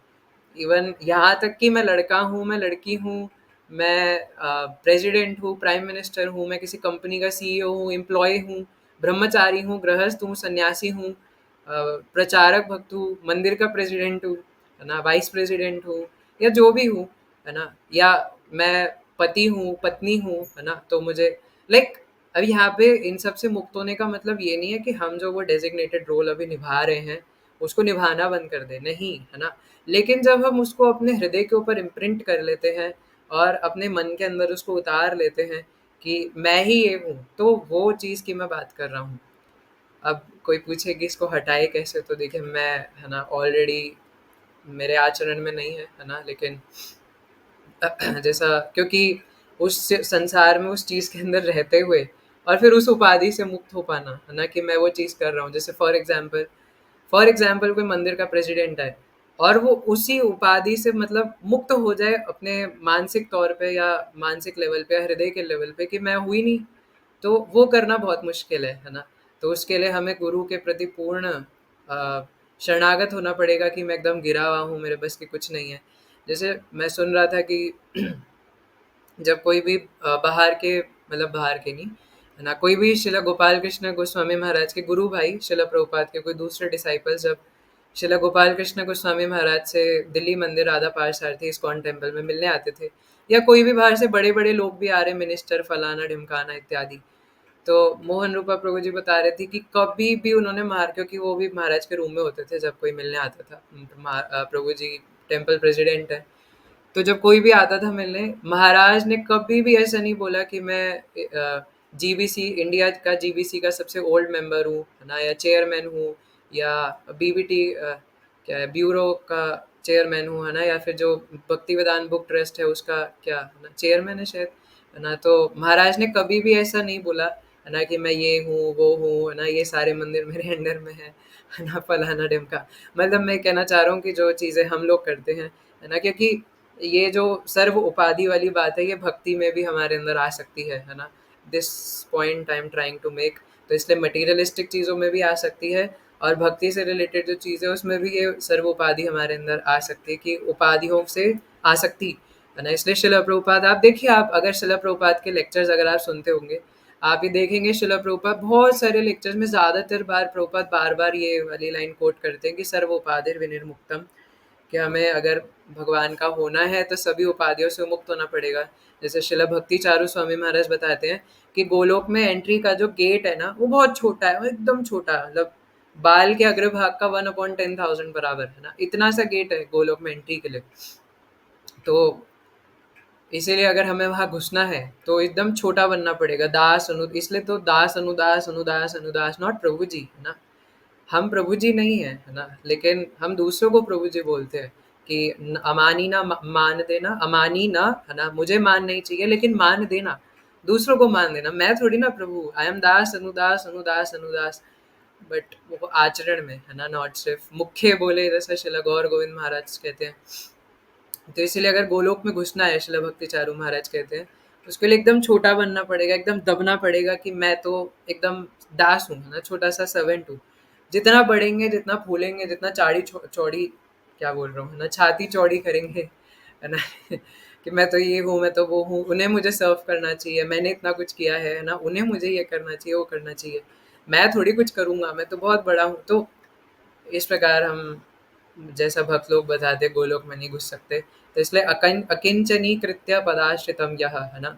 इवन यहाँ तक कि मैं लड़का हूँ, मैं लड़की हूँ, मैं प्रेसिडेंट हूँ, प्राइम मिनिस्टर हूँ, मैं किसी कंपनी का सीईओ हूँ, एम्प्लॉय हूँ, ब्रह्मचारी हूँ, गृहस्थ हूँ, सन्यासी हूँ, प्रचारक भक्त हूँ, मंदिर का प्रेसिडेंट हूँ, है ना, वाइस प्रेसिडेंट हूँ, या जो भी हूँ, है ना, या मैं पति हूँ, पत्नी हूँ, है ना, तो मुझे लाइक अब यहाँ पे इन सब से मुक्त होने का मतलब ये नहीं है कि हम जो वो डेजिग्नेटेड रोल अभी निभा रहे हैं उसको निभाना बंद कर दें, नहीं, है ना। लेकिन जब हम उसको अपने हृदय के ऊपर इम्प्रिंट कर लेते हैं और अपने मन के अंदर उसको उतार लेते हैं कि मैं ही ये हूँ, तो वो चीज़ की मैं बात कर रहा हूँ। अब कोई पूछे कि इसको हटाए कैसे, तो देखिए मैं, है ना, ऑलरेडी मेरे आचरण में नहीं है ना, लेकिन जैसा क्योंकि उस संसार में उस चीज़ के अंदर रहते हुए और फिर उस उपाधि से मुक्त हो पाना, है ना, कि मैं वो चीज़ कर रहा हूँ। जैसे फॉर एग्जाम्पल कोई मंदिर का प्रेसिडेंट है और वो उसी उपाधि से मतलब मुक्त हो जाए अपने मानसिक तौर पे या मानसिक लेवल पे या हृदय के लेवल पे कि मैं हुई नहीं, तो वो करना बहुत मुश्किल है ना। तो उसके लिए हमें गुरु के प्रति पूर्ण शरणागत होना पड़ेगा कि मैं एकदम गिरा हुआ हूँ, मेरे बस की कुछ नहीं है। जैसे मैं सुन रहा था कि जब कोई भी बाहर के, मतलब बाहर के नहीं, है ना, कोई भी शिला गोपाल कृष्ण गोस्वामी महाराज के गुरु भाई शिला प्रभुपाद के कोई दूसरे डिसाइपल जब शिला गोपाल कृष्ण गोस्वामी महाराज से दिल्ली मंदिर राधा पार्थ इस्कॉन टेम्पल में मिलने आते थे, या कोई भी बाहर से बड़े बड़े लोग भी आ रहे, मिनिस्टर फलाना ढिमकाना इत्यादि, तो मोहन रूपा प्रभु जी बता रहे थे कि कभी भी उन्होंने क्योंकि वो भी महाराज के रूम में होते थे जब कोई मिलने आता था, प्रभु जी टेम्पल प्रेसिडेंट है, तो जब कोई भी आता था मिलने, महाराज ने कभी भी ऐसा नहीं बोला कि मैं जीबीसी, इंडिया का जीबीसी का सबसे ओल्ड मेंबर हूँ, है ना, या चेयरमैन हूँ, या बीबीटी क्या है, ब्यूरो का चेयरमैन हूँ, है ना, या फिर जो भक्ति वेदांत बुक ट्रस्ट है उसका क्या, है ना, चेयरमैन है शायद, है ना। तो महाराज ने कभी भी ऐसा नहीं बोला, है ना, कि मैं ये हूँ वो हूँ, है ना, ये सारे मंदिर मेरे अंडर में है ना, फलाना ढिमका। मतलब मैं कहना चाह रहा हूँ कि जो चीज़ें हम लोग करते हैं, है ना, क्योंकि ये जो सर्व उपाधि वाली बात है ये भक्ति में भी हमारे अंदर आ सकती है ना। This point I am trying to make. तो इसलिए मटेरियलिस्टिक चीज़ों में भी आ सकती है और भक्ति से रिलेटेड जो चीज़ है उसमें भी ये सर्व उपाधि हमारे अंदर आ सकती है, कि उपाधियों से आसक्ति, है ना। इसलिए शिला प्रभुपाद, आप देखिए, आप अगर शिला प्रभुपाद के लेक्चर्स अगर आप सुनते होंगे, आप ये देखेंगे शिला प्रभुपाद बहुत सारे लेक्चर्स में ज़्यादातर बार प्रभुपाद बार बार ये वाली लाइन कोट करते हैं कि सर्व उपाधिर विनिर्मुक्तम, कि हमें अगर भगवान का होना है तो सभी उपाधियों से मुक्त होना पड़ेगा। जैसे शिला भक्ति चारू स्वामी महाराज बताते हैं कि गोलोक में एंट्री का जो गेट है ना वो बहुत छोटा है, वो एकदम छोटा, मतलब बाल के अग्रभाग का 1/10,000 बराबर है ना, इतना सा गेट है गोलोक में एंट्री के लिए। तो इसीलिए अगर हमें वहां घुसना है तो एकदम छोटा बनना पड़ेगा, दास अनु, इसलिए तो दास अनुदास अनुदास अनुदास, नॉट प्रभु जी, है ना। हम प्रभु जी नहीं है ना, लेकिन हम दूसरों को प्रभु जी बोलते हैं कि अमानी ना मान देना, अमानी ना, है ना, मुझे मान नहीं चाहिए लेकिन मान देना, दूसरों को मान देना, मैं थोड़ी ना प्रभु, आई एम दास अनुदास अनुदास अनुदास। बट वो आचरण में है ना, नॉट सिर्फ मुख्य बोले, जैसा शिला गौर गोविंद महाराज कहते हैं। तो इसीलिए अगर गोलोक में घुसना है, शिला भक्ति चारू महाराज कहते हैं, उसके लिए एकदम छोटा बनना पड़ेगा, एकदम दबना पड़ेगा कि मैं तो एकदम दास हूँ, है ना, छोटा सा सर्वेंट हूँ। जितना बढ़ेंगे, जितना फूलेंगे, जितना चौड़ी, क्या बोल रहा हूँ, है ना, छाती चौड़ी करेंगे, है ना, कि मैं तो ये हूँ, मैं तो वो हूँ, उन्हें मुझे सर्व करना चाहिए, मैंने इतना कुछ किया है ना, उन्हें मुझे ये करना चाहिए, वो करना चाहिए, मैं थोड़ी कुछ करूँगा, मैं तो बहुत बड़ा हूँ। तो इस प्रकार हम, जैसा भक्त लोग बताते, गोलोक में नहीं घुस सकते। तो इसलिए अकिंचनी कृत्य पदाश्रितम यह, है ना।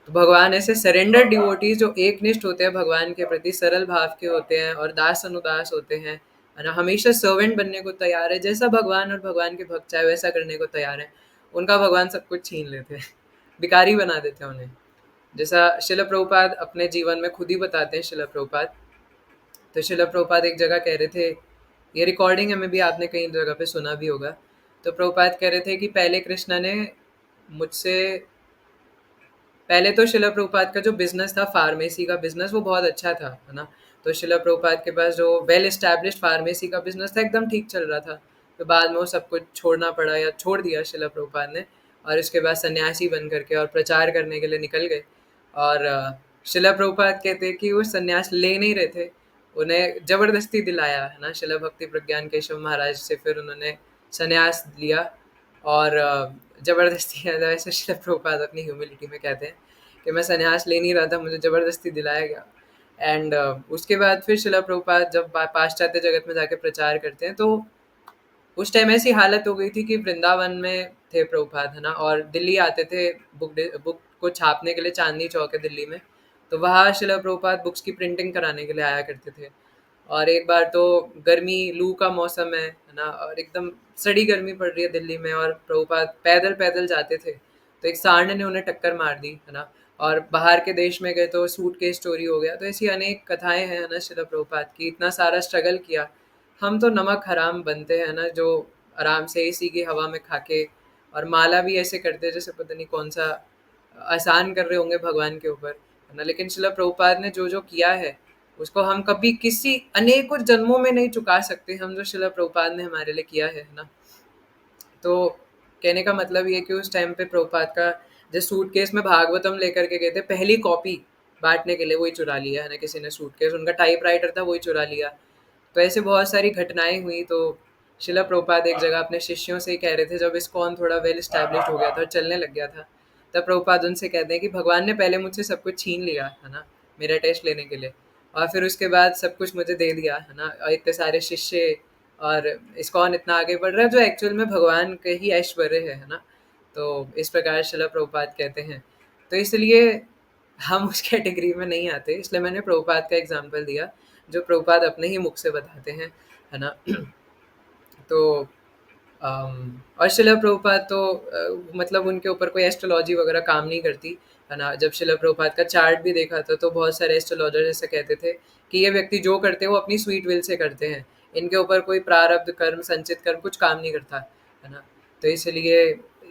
तो भगवान ऐसे सरेंडर डिवोटीज जो एकनिष्ठ होते हैं भगवान के प्रति, सरल भाव के होते हैं और दास अनुदास होते हैं, है ना, हमेशा सर्वेंट बनने को तैयार है, जैसा भगवान और भगवान के भक्त चाहे वैसा करने को तैयार है, उनका भगवान सब कुछ छीन लेते हैं, भिखारी बना देते हैं उन्हें। जैसा शिला प्रभुपाद अपने जीवन में खुद ही बताते हैं, शिला प्रभुपाद, तो शिला प्रभुपाद एक जगह कह रहे थे, ये रिकॉर्डिंग में भी आपने कई जगह पे सुना भी होगा। तो प्रभुपाद कह रहे थे कि पहले कृष्णा ने मुझसे, पहले तो शिला प्रभुपाद का जो बिजनेस था, फार्मेसी का बिजनेस, वो बहुत अच्छा था, है ना। तो शिला प्रभुपाद के पास जो वेल एस्टैब्लिश्ड फार्मेसी का बिजनेस था, एकदम ठीक चल रहा था। तो बाद में वो सब कुछ छोड़ना पड़ा, या छोड़ दिया शिला प्रभुपाद ने, और उसके बाद सन्यासी बन करके और प्रचार करने के लिए निकल गए। और शिला प्रभुपाद कहते हैं कि वो सन्यास ले नहीं रहे थे, उन्हें जबरदस्ती दिलाया, है ना, शिला भक्ति प्रज्ञान केशव महाराज से फिर उन्होंने सन्यास लिया। और जबरदस्ती, ऐसे शिला प्रभुपाद अपनी ह्यूमिलिटी में कहते हैं कि मैं सन्यास ले नहीं रहा था, मुझे ज़बरदस्ती दिलाया गया। एंड उसके बाद फिर शिला प्रभुपाद जब पाश्चात्य जगत में जाके प्रचार करते हैं, तो उस टाइम ऐसी हालत हो गई थी कि वृंदावन में थे प्रभुपाद, है ना, और दिल्ली आते थे बुक को छापने के लिए, चांदनी चौक है दिल्ली में, तो वहाँ शिला प्रभुपाद बुक्स की प्रिंटिंग कराने के लिए आया करते थे। और एक बार तो गर्मी, लू का मौसम है ना, और एकदम सड़ी गर्मी पड़ रही है दिल्ली में, और प्रभुपाद पैदल पैदल जाते थे, तो एक सांड ने उन्हें टक्कर मार दी, है ना। और बाहर के देश में गए तो सूट केस चोरी हो गया। तो ऐसी अनेक कथाएं हैं ना शिला प्रभुपाद की, इतना सारा स्ट्रगल किया। हम तो नमक हराम बनते हैं ना, जो आराम से एसी की हवा में खा के, और माला भी ऐसे करते हैं जैसे पता नहीं कौन सा आसान कर रहे होंगे भगवान के ऊपर, है ना। लेकिन शिला प्रभुपाद ने जो जो किया है, उसको हम कभी किसी अनेकों जन्मों में नहीं चुका सकते, हम जो शिला प्रभुपाद ने हमारे लिए किया है ना। तो कहने का मतलब ये कि उस टाइम पे प्रभुपाद का जो सूटकेस में भागवतम लेकर के गए थे, पहली कॉपी बांटने के लिए, वही चुरा लिया, है ना, किसी ने सूटकेस, उनका टाइपराइटर था, वही चुरा लिया। तो ऐसे बहुत सारी घटनाएं हुई। तो शिला प्रभुपाद एक जगह अपने शिष्यों से ही कह रहे थे, जब इस्कॉन थोड़ा वेल एस्टैब्लिश्ड हो गया था और चलने लग गया था, तब प्रभुपाद उनसे कहते हैं कि भगवान ने पहले मुझसे सब कुछ छीन लिया, है ना, मेरा टेस्ट लेने के लिए, और फिर उसके बाद सब कुछ मुझे दे दिया, है ना, और इतने सारे शिष्य, और इस्कॉन इतना आगे बढ़ रहा है, जो एक्चुअल में भगवान के ही ऐश्वर्य है ना। तो इस प्रकार शिला प्रभुपाद कहते हैं। तो इसलिए हम उस कैटेगरी में नहीं आते, इसलिए मैंने प्रभुपाद का एग्जाम्पल दिया, जो प्रभुपाद अपने ही मुख से बताते हैं, है ना। तो और शिला प्रभुपाद तो मतलब उनके ऊपर कोई एस्ट्रोलॉजी वगैरह काम नहीं करती, है ना। जब शिला प्रभुपाद का चार्ट भी देखा था, तो बहुत सारे एस्ट्रोलॉजर ऐसे कहते थे कि ये व्यक्ति जो करते हैं वो अपनी स्वीट विल से करते हैं, इनके ऊपर कोई प्रारब्ध कर्म, संचित कर्म कुछ काम नहीं करता, है ना। तो इसलिए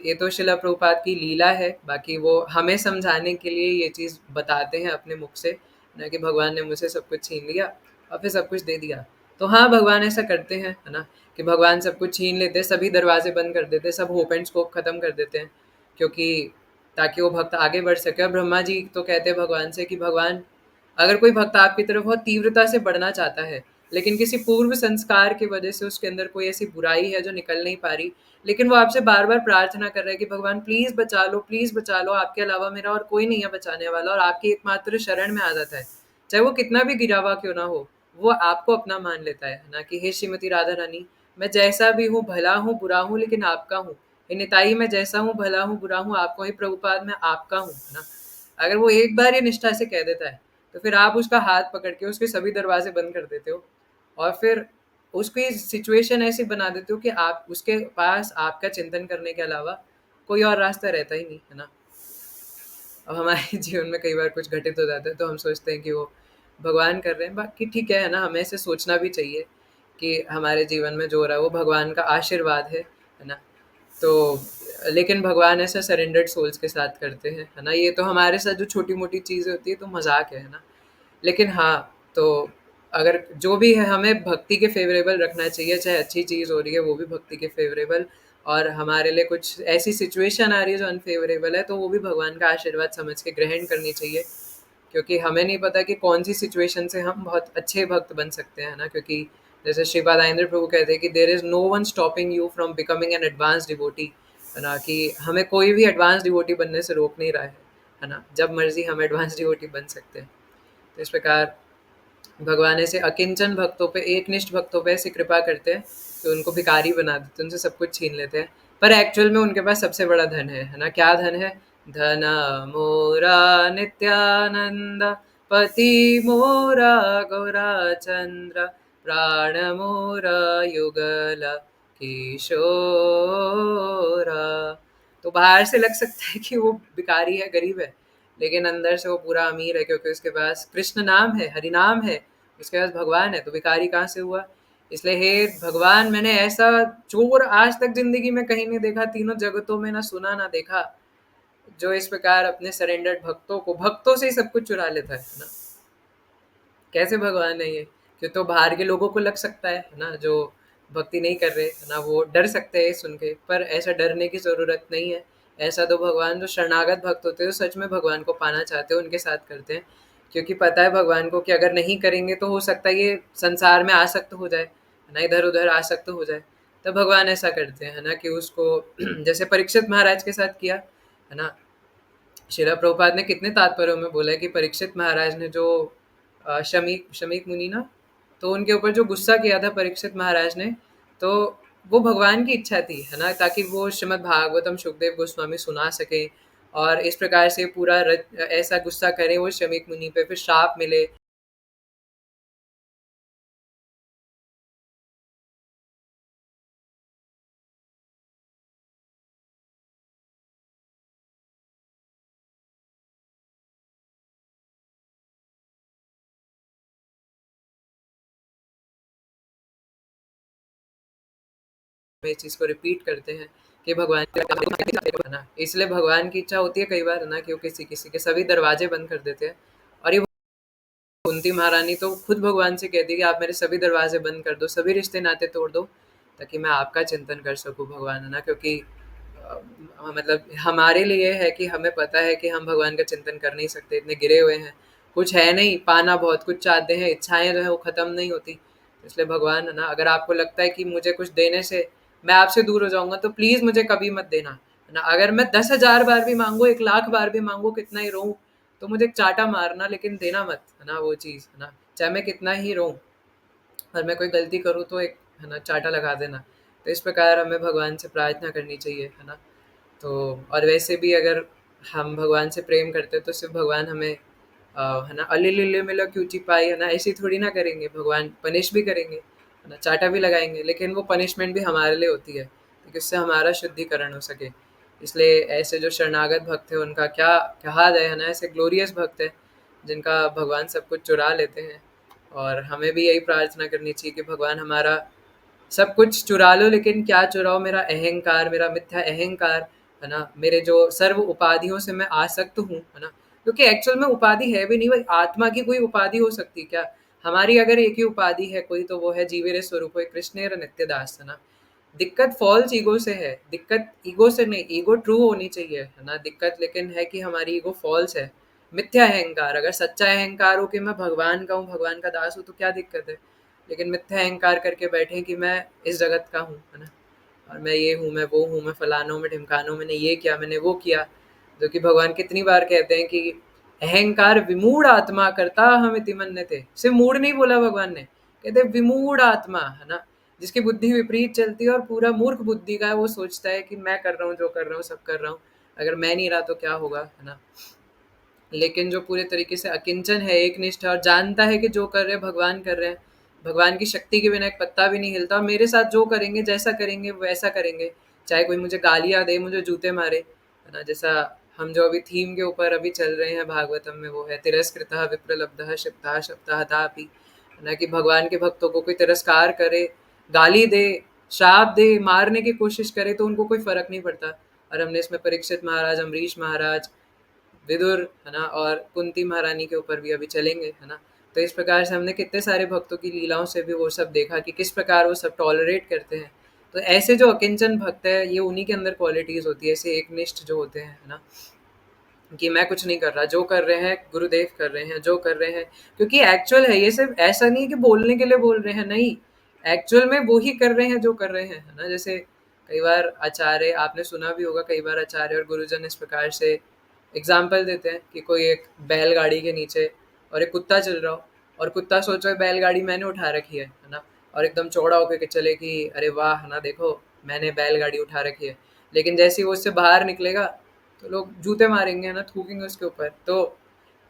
ये तो शिला प्रभुपाद की लीला है, बाकी वो हमें समझाने के लिए ये चीज़ बताते हैं अपने मुख से, ना कि भगवान ने मुझसे सब कुछ छीन लिया और फिर सब कुछ दे दिया। तो हाँ, भगवान ऐसा करते हैं, है ना, कि भगवान सब कुछ छीन लेते हैं, सभी दरवाजे बंद कर देते हैं, सब होप एंड स्कोप खत्म कर देते हैं, क्योंकि ताकि वो भक्त आगे बढ़ सके। और ब्रह्मा जी तो कहते हैं भगवान से कि भगवान, अगर कोई भक्त आपकी तरफ बहुत तीव्रता से बढ़ना चाहता है, लेकिन किसी पूर्व संस्कार की वजह से उसके अंदर कोई ऐसी बुराई है जो निकल नहीं पा रही, लेकिन वो आपसे बार बार प्रार्थना कर रहा है कि भगवान प्लीज बचा लो, प्लीज बचा लो, आपके अलावा मेरा और कोई नहीं है बचाने वाला, और आपकी एकमात्र शरण में आ जाता है, चाहे वो कितना भी गिरा हुआ क्यों ना हो, वो आपको अपना मान लेता है ना, कि हे श्रीमती राधा रानी, मैं जैसा भी हूँ, भला हूँ, बुरा हूँ, लेकिन आपका हूँ। हे निताई, मैं जैसा हूँ, भला हूँ, बुरा हूँ, आपका हूँ। हे प्रभुपाद, मैं आपका हूँ, है ना? अगर वो एक बार ये निष्ठा से कह देता है, तो फिर आप उसका हाथ पकड़ के उसके सभी दरवाजे बंद कर देते हो, और फिर उसकी सिचुएशन ऐसी बना देते हो कि आप उसके पास आपका चिंतन करने के अलावा कोई और रास्ता रहता ही नहीं, है ना? अब हमारे जीवन में कई बार कुछ घटित हो जाता है, तो हम सोचते हैं कि वो भगवान कर रहे हैं। बाकी ठीक है ना? हमें ऐसे सोचना भी चाहिए कि हमारे जीवन में जो हो रहा है वो भगवान का आशीर्वाद है ना? तो लेकिन भगवान ऐसा सरेंडर्ड सोल्स के साथ करते हैं, है ना? ये तो हमारे साथ जो छोटी-मोटी चीज़ें होती है तो मज़ाक है ना? लेकिन हाँ, तो अगर जो भी है हमें भक्ति के फ़ेवरेबल रखना चाहिए, चाहे अच्छी चीज़ हो रही है वो भी भक्ति के फ़ेवरेबल, और हमारे लिए कुछ ऐसी सिचुएशन आ रही है जो अनफ़ेवरेबल है, तो वो भी भगवान का आशीर्वाद समझ के ग्रहण करनी चाहिए। क्योंकि हमें नहीं पता कि कौन-सी सिचुएशन से हम बहुत अच्छे भक्त बन सकते हैं ना? क्योंकि जैसे श्रीपाद आइंद्र प्रभु कहते हैं कि there is no one stopping you from becoming an advanced devotee, है ना? कि हमें कोई भी एडवांस्ड डिवोटी बनने से रोक नहीं रहा है ना? जब मर्ज़ी हम एडवांस्ड डिवोटी बन सकते हैं। तो इस प्रकार भगवान ऐसे अकिंचन भक्तों पे, एकनिष्ठ भक्तों पे ऐसी कृपा करते हैं कि उनको भिखारी बना देते हैं, उनसे सब कुछ छीन लेते हैं। पर एक्चुअल में उनके पास सबसे बड़ा धन है ना? क्या धन है? धन मोरा नित्यानंद, पति मोरा गौरा चंद्र, प्राण मोरा युगल किशोरा। तो बाहर से लग सकता है कि वो भिखारी है, गरीब है, लेकिन अंदर से वो पूरा अमीर है, क्योंकि उसके पास कृष्ण नाम है, हरि नाम है, उसके पास भगवान है, तो भिखारी कहाँ से हुआ? इसलिए हे भगवान, मैंने ऐसा चोर आज तक जिंदगी में कहीं नहीं देखा, तीनों जगतों में ना सुना ना देखा, जो इस प्रकार अपने सरेंडर्ड भक्तों को, भक्तों से ही सब कुछ चुरा लेता है ना? कैसे भगवान है ये? कि तो बाहर के लोगों को लग सकता है ना, जो भक्ति नहीं कर रहे है ना, वो डर सकते हैं सुन के, पर ऐसा डरने की ज़रूरत नहीं है। ऐसा तो भगवान जो शरणागत भक्त होते हैं, जो सच में भगवान को पाना चाहते हैं, उनके साथ करते हैं। क्योंकि पता है भगवान को कि अगर नहीं करेंगे तो हो सकता है ये संसार में आसक्त हो जाए, है ना, इधर-उधर आसक्त हो जाए। तब भगवान ऐसा करते हैं, है ना, कि उसको जैसे परीक्षित महाराज के साथ किया, है ना? शिला प्रभुपाद ने कितने तात्पर्यों में बोला है कि परीक्षित महाराज ने जो शमीक शमीक मुनि ना, तो उनके ऊपर जो गुस्सा किया था परीक्षित महाराज ने, तो वो भगवान की इच्छा थी, है ना, ताकि वो श्रीमद् भागवतम सुखदेव गोस्वामी सुना सके, और इस प्रकार से पूरा ऐसा गुस्सा करे वो शमीक मुनि पे, फिर श्राप मिले। में इस चीज़ को रिपीट करते हैं कि भगवान है ना, इसलिए भगवान की इच्छा होती है कई बार, है ना, कि वो किसी किसी के सभी दरवाजे बंद कर देते हैं। और ये कुंती महारानी तो खुद भगवान से कहती है कि आप मेरे सभी दरवाजे बंद कर दो, सभी रिश्ते नाते तोड़ दो, ताकि मैं आपका चिंतन कर सकूं भगवान, है ना? क्योंकि मतलब हमारे लिए है कि हमें पता है कि हम भगवान का चिंतन कर नहीं सकते, इतने गिरे हुए हैं, कुछ है नहीं, पाना बहुत कुछ चाहते हैं, इच्छाएं जो है वो खत्म नहीं होती। इसलिए भगवान, है ना, अगर आपको लगता है कि मुझे कुछ देने से मैं आपसे दूर हो जाऊंगा, तो प्लीज मुझे कभी मत देना, है ना? अगर मैं 10,000 बार भी मांगू, 1,00,000 बार भी मांगू, कितना ही रोऊं, तो मुझे एक चाटा मारना, लेकिन देना मत, है ना, वो चीज़, है ना? चाहे मैं कितना ही रोऊँ, और मैं कोई गलती करूँ तो एक, है ना, चाटा लगा देना। तो इस प्रकार हमें भगवान से प्रार्थना करनी चाहिए, है ना? तो और वैसे भी अगर हम भगवान से प्रेम करते हैं, तो सिर्फ़ भगवान हमें है ना, "अलिलिले मिला क्यूची पाई", है ना, ऐसे थोड़ी ना करेंगे, भगवान पनिश भी करेंगे, है ना, चाटा भी लगाएँगे, लेकिन वो पनिशमेंट भी हमारे लिए होती है, ताकि उससे हमारा शुद्धिकरण हो सके। इसलिए ऐसे जो शरणागत भक्त हैं, उनका क्या कहा जाए, है ना, ऐसे ग्लोरियस भक्त हैं, जिनका भगवान सब कुछ चुरा लेते हैं। और हमें भी यही प्रार्थना करनी चाहिए कि भगवान हमारा सब कुछ चुरा लो, लेकिन क्या चुराओ? मेरा अहंकार, मेरा मिथ्या अहंकार, है ना? मेरे जो सर्व उपाधियों से मैं आसक्त हूँ, है ना? क्योंकि एक्चुअल में उपाधि है भी नहीं भाई, आत्मा की कोई उपाधि हो सकती क्या? हमारी अगर एक ही उपाधि है कोई, तो वो है जीवेरे स्वरूप कृष्णेर नित्यदास, है ना? दिक्कत फॉल्स ईगो से है, दिक्कत ईगो से नहीं, ईगो ट्रू होनी चाहिए, है ना? दिक्कत लेकिन है कि हमारी ईगो फॉल्स है, मिथ्या अहंकार। अगर सच्चा अहंकार हो कि मैं भगवान का हूँ, भगवान का दास हूँ, तो क्या दिक्कत है? लेकिन मिथ्या अहंकार करके बैठे हैं कि मैं इस जगत का हूँ, है ना? और मैं ये हूँ, मैं वो हूँ, मैं फलाना हूँ, मैं ढिमकाना हूँ, मैंने ये किया, मैंने वो किया। जो कि भगवान कितनी बार कहते हैं कि अहंकार विमूढ़ आत्मा करता हम इति मन्यते। सिर्फ मूढ़ नहीं बोला भगवान ने, कहते विमूढ़ आत्मा, है ना? जिसकी बुद्धि विपरीत चलती है और पूरा मूर्ख बुद्धि का है, वो सोचता है कि मैं कर रहा हूँ, जो कर रहा हूँ सब कर रहा हूँ, अगर मैं नहीं रहा तो क्या होगा, है ना। लेकिन जो पूरे तरीके से अकिंचन है, एकनिष्ठ है और जानता है कि जो कर रहे हैं भगवान कर रहे हैं, भगवान की शक्ति के बिना एक पत्ता भी नहीं हिलता, और मेरे साथ जो करेंगे, जैसा करेंगे वैसा करेंगे, चाहे कोई मुझे गालियाँ दे, मुझे जूते मारे, है ना। जैसा हम जो अभी थीम के ऊपर अभी चल रहे हैं भागवतम में, वो है तिरस्कृतः विप्रलब्धः क्षिप्तः शप्तः तापि, है ना, कि भगवान के भक्तों को कोई तिरस्कार करे, गाली दे, श्राप दे, मारने की कोशिश करे, तो उनको कोई फर्क नहीं पड़ता। और हमने इसमें परीक्षित महाराज, अम्बरीश महाराज, विदुर, है ना, और कुंती महारानी के ऊपर भी अभी चलेंगे, है ना। तो इस प्रकार से हमने कितने सारे भक्तों की लीलाओं से भी वो सब देखा कि किस प्रकार वो सब टॉलरेट करते हैं। तो ऐसे जो अकिंचन भक्त है, ये उन्हीं के अंदर क्वालिटीज होती है, ऐसे एकनिष्ठ जो होते हैं, है ना, कि मैं कुछ नहीं कर रहा, जो कर रहे हैं गुरुदेव कर रहे हैं, जो कर रहे हैं, क्योंकि एक्चुअल है ये, सिर्फ ऐसा नहीं है कि बोलने के लिए बोल रहे हैं, नहीं, एक्चुअल में वो ही कर रहे हैं जो कर रहे हैं, है ना। जैसे कई बार आचार्य, आपने सुना भी होगा, कई बार आचार्य और गुरुजन इस प्रकार से एग्जाम्पल देते हैं कि कोई एक बैलगाड़ी के नीचे और एक कुत्ता चल रहा हो, और कुत्ता सोच रहा है बैलगाड़ी मैंने उठा रखी है ना, और एकदम चौड़ा होकर के चले कि अरे वाह, है ना, देखो मैंने बैलगाड़ी उठा रखी है। लेकिन जैसे ही वो उससे बाहर निकलेगा तो लोग जूते मारेंगे, है ना, थूकेंगे उसके ऊपर। तो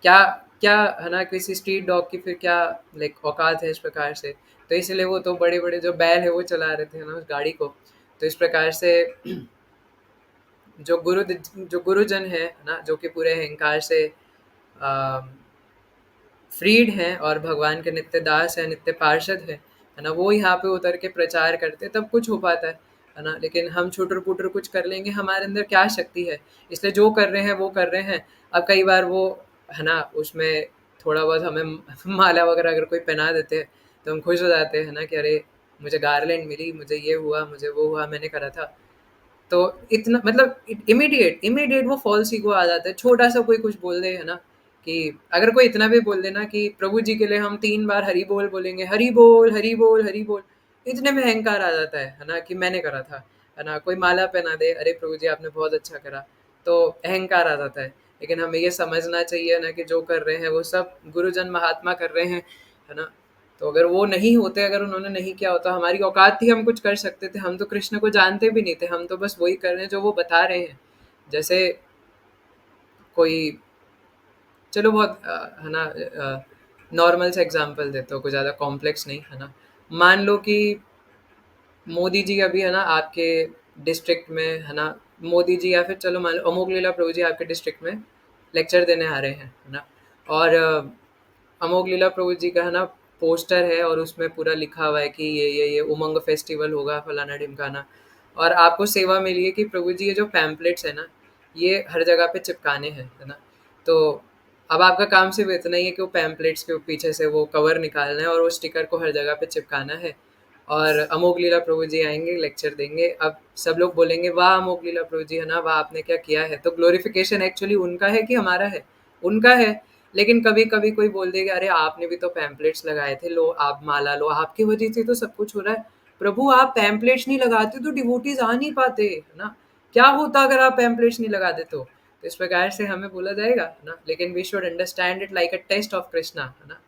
क्या क्या, है ना, किसी स्ट्रीट डॉग की फिर क्या लाइक औकात है इस प्रकार से। तो इसलिए वो तो बड़े बड़े जो बैल है वो चला रहे थे, है ना, उस गाड़ी को। तो इस प्रकार से जो गुरुजन है ना, जो कि पूरे अहंकार से फ्रीड हैं और भगवान के नित्य दास है, नित्य पार्षद है ना, वो यहाँ पे उतर के प्रचार करते, तब कुछ हो पाता है ना। लेकिन हम छुटर पुटर कुछ कर लेंगे, हमारे अंदर क्या शक्ति है, इसलिए जो कर रहे हैं वो कर रहे हैं। अब कई बार वो, है ना, उसमें थोड़ा बहुत हमें माला वगैरह अगर कोई पहना देते हैं तो हम खुश हो जाते हैं ना, कि अरे मुझे गार्लैंड मिली, मुझे ये हुआ, मुझे वो हुआ, मैंने करा था। तो इतना मतलब इमीडिएट इमीडिएट वो फॉल्स ईगो आ जाता है। छोटा सा कोई कुछ बोल दे, है ना, कि अगर कोई इतना भी बोल देना कि प्रभु जी के लिए हम 3 बार हरि बोल बोलेंगे, हरि बोल हरि बोल हरि बोल, इतने में अहंकार आ जाता है ना, कि मैंने करा था, है ना। कोई माला पहना दे, अरे प्रभु जी आपने बहुत अच्छा करा, तो अहंकार आ जाता है। लेकिन हमें ये समझना चाहिए ना कि जो कर रहे हैं वो सब गुरुजन महात्मा कर रहे हैं, है ना। तो अगर वो नहीं होते, अगर उन्होंने नहीं किया होता, हमारी औकात थी हम कुछ कर सकते थे, हम तो कृष्ण को जानते भी नहीं थे, हम तो बस वही कर रहे हैं जो वो बता रहे हैं। जैसे कोई, चलो बहुत है ना, नॉर्मल से एग्जांपल देता हूँ, कोई ज़्यादा कॉम्प्लेक्स नहीं, है ना। मान लो कि मोदी जी अभी, है ना, आपके डिस्ट्रिक्ट में, है ना, मोदी जी या फिर चलो मान लो अमोक लीला प्रभु जी आपके डिस्ट्रिक्ट में लेक्चर देने आ रहे हैं, है ना। और अमोक लीला प्रभु जी का, है ना, पोस्टर है और उसमें पूरा लिखा हुआ है कि ये उमंग फेस्टिवल होगा, फलाना ढिमकाना। और आपको सेवा मिली है कि प्रभु जी ये जो पैम्पलेट्स है ना, ये हर जगह पे चिपकाने हैं, है ना। तो अब आपका काम सिर्फ इतना ही है कि वो पैम्पलेट्स के पीछे से वो कवर निकालना है और वो स्टिकर को हर जगह पे चिपकाना है। और अमोघ लीला प्रभु जी आएंगे, लेक्चर देंगे, अब सब लोग बोलेंगे वाह अमोघ लीला प्रभु जी, है ना, वाह आपने क्या किया है। तो ग्लोरिफिकेशन एक्चुअली उनका है कि हमारा है? उनका है। लेकिन कभी कभी कोई बोल देगा अरे आपने भी तो पैम्पलेट्स लगाए थे, लो आप माला लो, आपकी वजह से तो सब कुछ हो रहा है। प्रभु आप पैम्पलेट्स नहीं लगाते तो डिवोटीज आ नहीं पाते, है ना। क्या होता अगर आप पैम्पलेट्स नहीं लगा दे तो इस प्रकार से हमें बोला जाएगा, है ना। लेकिन we should understand it like a test of Krishna, है ना।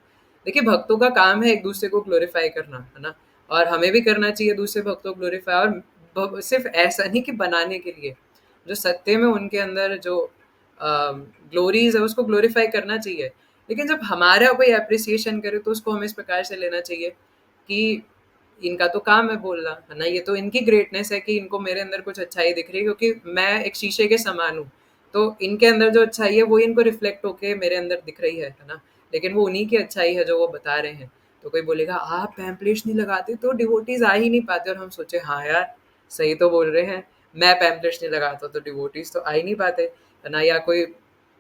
देखिए भक्तों का काम है एक दूसरे को ग्लोरीफाई करना, है ना। और हमें भी करना चाहिए दूसरे भक्तों को ग्लोरीफाई, और सिर्फ ऐसा नहीं कि बनाने के लिए, जो सत्य में उनके अंदर जो ग्लोरीज है उसको ग्लोरीफाई करना चाहिए। लेकिन जब हमारा कोई अप्रिसिएशन करे तो उसको हमें इस प्रकार से लेना चाहिए कि इनका तो काम है बोलना, है ना, ये तो इनकी ग्रेटनेस है कि इनको मेरे अंदर कुछ अच्छाई दिख रही है, क्योंकि मैं एक शीशे के समान हूँ। तो इनके अंदर जो अच्छाई है वो इनको रिफ्लेक्ट होके मेरे अंदर दिख रही है ना। लेकिन वो उन्हीं की अच्छाई है जो वो बता रहे हैं। तो कोई बोलेगा आप पैम्पलेट्स नहीं लगाते तो डिवोटीज आ ही नहीं पाते, और हम सोचे हाँ यार सही तो बोल रहे हैं, मैं पैम्पलेट्स नहीं लगाता तो डिवोटीज तो आ ही नहीं पाते, है ना। या कोई,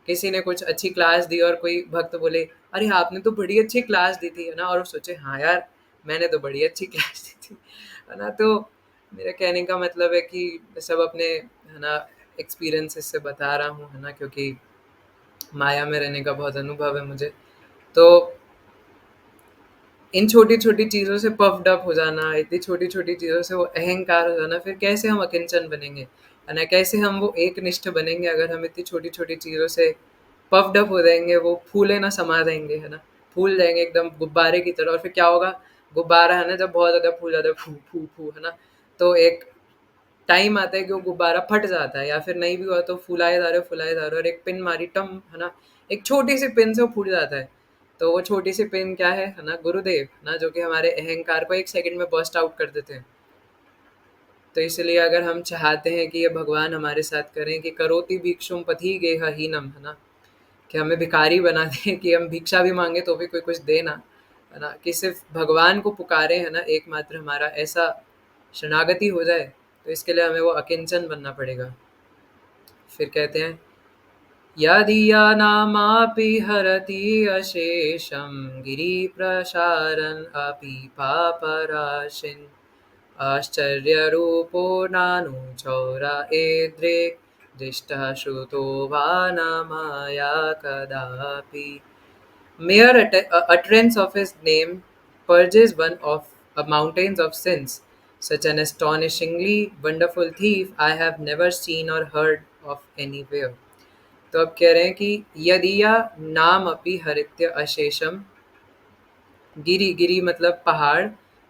किसी ने कुछ अच्छी क्लास दी और कोई भक्त बोले अरे आपने तो बड़ी अच्छी क्लास दी थी, है ना, और वो सोचे हाँ यार मैंने तो बड़ी अच्छी क्लास दी थी, है ना। तो मेरा कहने का मतलब है कि सब अपने, है ना, एक्सपीरियंसेस से बता रहा हूँ, है ना, क्योंकि माया में रहने का बहुत अनुभव है मुझे। तो इन छोटी-छोटी चीज़ों से पफ़्ड अप हो जाना, इतनी छोटी-छोटी चीज़ों से वो अहंकार हो जाना, फिर कैसे हम अकिंचन बनेंगे, है ना? कैसे हम वो एकनिष्ठ बनेंगे अगर हम इतनी छोटी-छोटी चीज़ों से पफ़्ड अप हो जाएँगे, वो फूले ना समा जाएँगे, है ना? फूल जाएँगे एकदम गुब्बारे की तरह, और फिर क्या होगा? गुब्बारा है ना, जब बहुत ज़्यादा फूल जाता है, फू फू फू, है ना, तो एक टाइम आता है कि वो गुब्बारा फट जाता है, या फिर नहीं भी हुआ तो फुलाए जा रहे हो और एक पिन मारी टम, है ना, एक छोटी सी पिन से वो फूट जाता है। तो वो छोटी सी पिन क्या है ना, गुरुदेव, ना, जो कि हमारे अहंकार को एक सेकंड में बर्स्ट आउट कर देते हैं। तो इसलिए अगर हम चाहते हैं कि ये भगवान हमारे साथ करें कि करोति भिक्षुम पथि गेह हीनम, है ना, कि हमें भिखारी बना दें, कि हम भिक्षा भी मांगे तो भी कोई कुछ दे ना, है ना, कि सिर्फ भगवान को पुकारे, है ना, एकमात्र हमारा ऐसा शरणागति हो जाए। तो इसके लिए हमें वो अकिंचन बनना पड़ेगा। फिर कहते हैं, यदीयनामापि हरति अशेषं गिरिप्रसारन् अपि पापराशिन् आश्चर्यरूपो नानुचौर एदृक् दृष्टः श्रुतो वा न मया कदापि। Mere utterance of his name purges one of mountains of sins. Such an astonishingly wonderful thief I have never seen or heard of anywhere. तो अब कह रहे हैं कि यदिया नाम अपि हरित्य अशेषम, गिरी, गिरी मतलब पहाड़,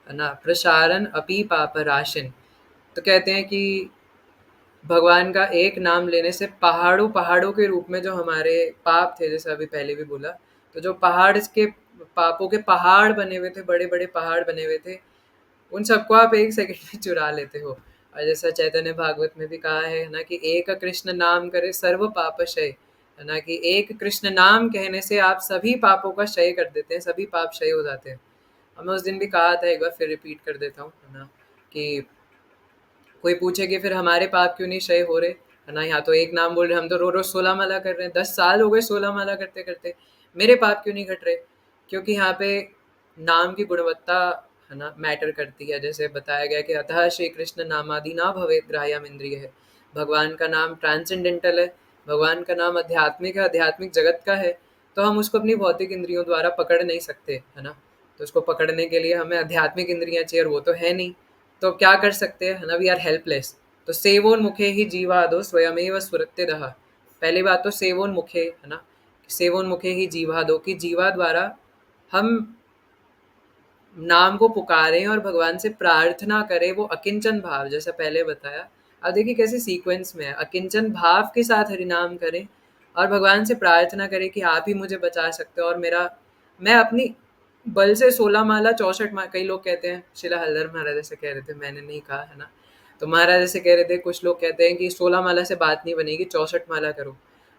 है ना, प्रसारन अपि पापराशिन। तो कहते हैं कि भगवान का एक नाम लेने से पहाड़ों पहाड़ों के रूप में जो हमारे पाप थे, जैसे अभी पहले भी बोला, तो जो पहाड़ के पापों के पहाड़ बने हुए थे, बड़े बड़े पहाड़ बने हुए थे, उन सबको आप एक सेकंड में चुरा लेते हो। और जैसा चैतन्य भागवत में भी कहा है ना, कि एक कृष्ण नाम करे सर्व पाप क्षय, है ना, कि एक कृष्ण नाम कहने से आप सभी पापों का क्षय कर देते हैं, सभी पाप क्षय हो जाते हैं। और मैं उस दिन भी कहा था, एक बार फिर रिपीट कर देता हूँ, है ना, कि कोई पूछे कि फिर हमारे पाप क्यों नहीं क्षय हो रहे, है ना, यहाँ तो एक नाम बोल रहे, हम तो रोज रोज 16 माला कर रहे हैं, 10 साल हो गए 16 माला करते करते, मेरे पाप क्यों नहीं घट रहे? क्योंकि यहाँ पे नाम की गुणवत्ता, है ना, मैटर करती है। जैसे बताया गया कि अतः श्री कृष्ण नामादि ना भवेत ग्राह्यम इंद्रिय है, भगवान का नाम ट्रांसेंडेंटल है, भगवान का नाम आध्यात्मिक है, आध्यात्मिक जगत का है। तो हम उसको अपनी भौतिक इंद्रियों द्वारा पकड़ नहीं सकते, है ना। तो उसको पकड़ने के लिए हमें आध्यात्मिक इंद्रियां चाहिए, और वो तो है नहीं। तो क्या कर सकते हैं, है ना, वी आर हेल्पलेस। तो सेवोन्मुखे ही जीवादो स्वयमेव स्फुरत्यदः। पहली बात तो सेवोन्मुखे, है ना, सेवोन्मुखे ही जीवादो, की जीवा द्वारा हम नाम को पुकारें और भगवान से प्रार्थना करें, वो अकिंचन भाव, जैसा पहले बताया। अब देखिए कैसे सीक्वेंस में है, अकिंचन भाव के साथ हरिनाम करें और भगवान से प्रार्थना करें कि आप ही मुझे बचा सकते हो, और मेरा, मैं अपनी बल से 16 माला 64 माला, कई लोग कहते हैं, शिला हल्दर महाराज ऐसे कह रहे थे, मैंने नहीं कहा, है ना। तो महाराज ऐसे कह रहे थे, कुछ लोग कहते हैं कि 16 माला से बात नहीं बनेगी, 64 माला करो।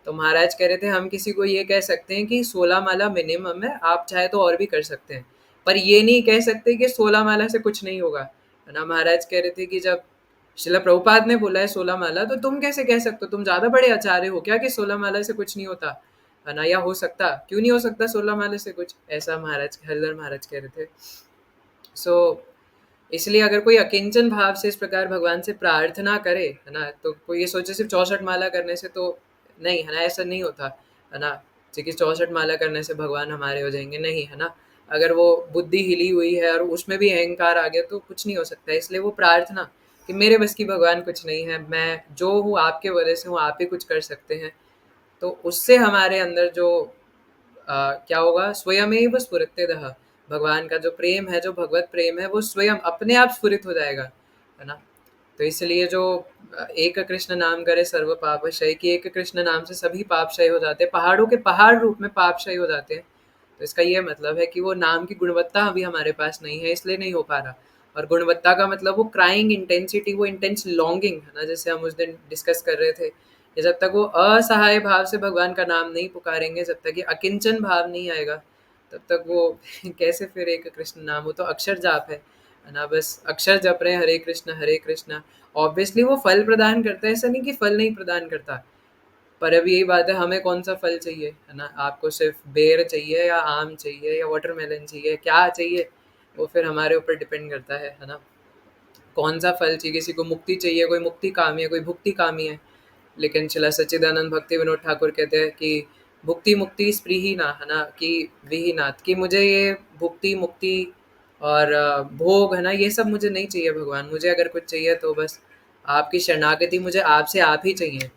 तो महाराज कह रहे थे, हम किसी को ये कह सकते हैं कि 16 माला मिनिमम है, आप चाहे तो और भी कर सकते हैं, पर ये नहीं कह सकते कि 16 माला से कुछ नहीं होगा, है ना। महाराज कह रहे थे कि जब शिला प्रभुपाद ने बोला है 16 माला, तो तुम कैसे कह सकते हो, तुम ज्यादा बड़े आचार्य हो क्या कि 16 माला से कुछ नहीं होता, है ना, या हो सकता, क्यों नहीं हो सकता 16 माला से कुछ, ऐसा महाराज हल्दर महाराज कह रहे थे। सो इसलिए अगर कोई अकिंचन भाव से इस प्रकार भगवान से प्रार्थना करे, है ना, तो कोई ये सोचे सिर्फ 64 माला करने से तो नहीं, है ना, ऐसा नहीं होता, है ना, कि 64 माला करने से भगवान हमारे हो जाएंगे, नहीं, है ना। अगर वो बुद्धि हिली हुई है और उसमें भी अहंकार आ गया तो कुछ नहीं हो सकता। इसलिए वो प्रार्थना कि मेरे बस की भगवान कुछ नहीं है, मैं जो हूँ आपके वजह से हूँ, आप ही कुछ कर सकते हैं। तो उससे हमारे अंदर जो क्या होगा, स्वयमेव स्फुरत्यदः, भगवान का जो प्रेम है, जो भगवत प्रेम है, वो स्वयं अपने आप स्फुरित हो जाएगा, है ना। तो इसलिए जो एक कृष्ण नाम करे सर्व पाप क्षय, की एक कृष्ण नाम से सभी पाप क्षय हो जाते हैं, पहाड़ों के पहाड़ रूप में पाप क्षय हो जाते हैं। तो इसका ये मतलब है कि वो नाम की गुणवत्ता अभी हमारे पास नहीं है, इसलिए नहीं हो पा रहा। और गुणवत्ता का मतलब वो क्राइंग इंटेंसिटी, वो इंटेंस लॉन्गिंग, है ना, जैसे हम उस दिन डिस्कस कर रहे थे, कि जब तक वो असहाय भाव से भगवान का नाम नहीं पुकारेंगे, जब तक ये अकिंचन भाव नहीं आएगा, तब तक वो कैसे फिर एक कृष्ण नाम, वो तो अक्षर जाप है ना, बस अक्षर जप रहे हैं, हरे कृष्ण। ऑब्वियसली वो फल प्रदान करता है, ऐसा नहीं कि फल नहीं प्रदान करता, पर अब यही बात है, हमें कौन सा फल चाहिए, है ना, आपको सिर्फ बेर चाहिए या आम चाहिए या वाटरमेलन चाहिए, क्या चाहिए, वो फिर हमारे ऊपर डिपेंड करता है ना। कौन सा फल चाहिए, किसी को मुक्ति चाहिए, कोई मुक्ति कामी है, कोई भुक्ति कामी है। लेकिन शिला सच्चिदानंद भक्ति विनोद ठाकुर कहते हैं कि भुक्ति मुक्ति स्पृही ना, है ना, कि विहीनाथ, कि मुझे ये भुक्ति मुक्ति और भोग, है ना, ये सब मुझे नहीं चाहिए भगवान, मुझे अगर कुछ चाहिए तो बस आपकी शरणागति, मुझे आपसे आप ही चाहिए।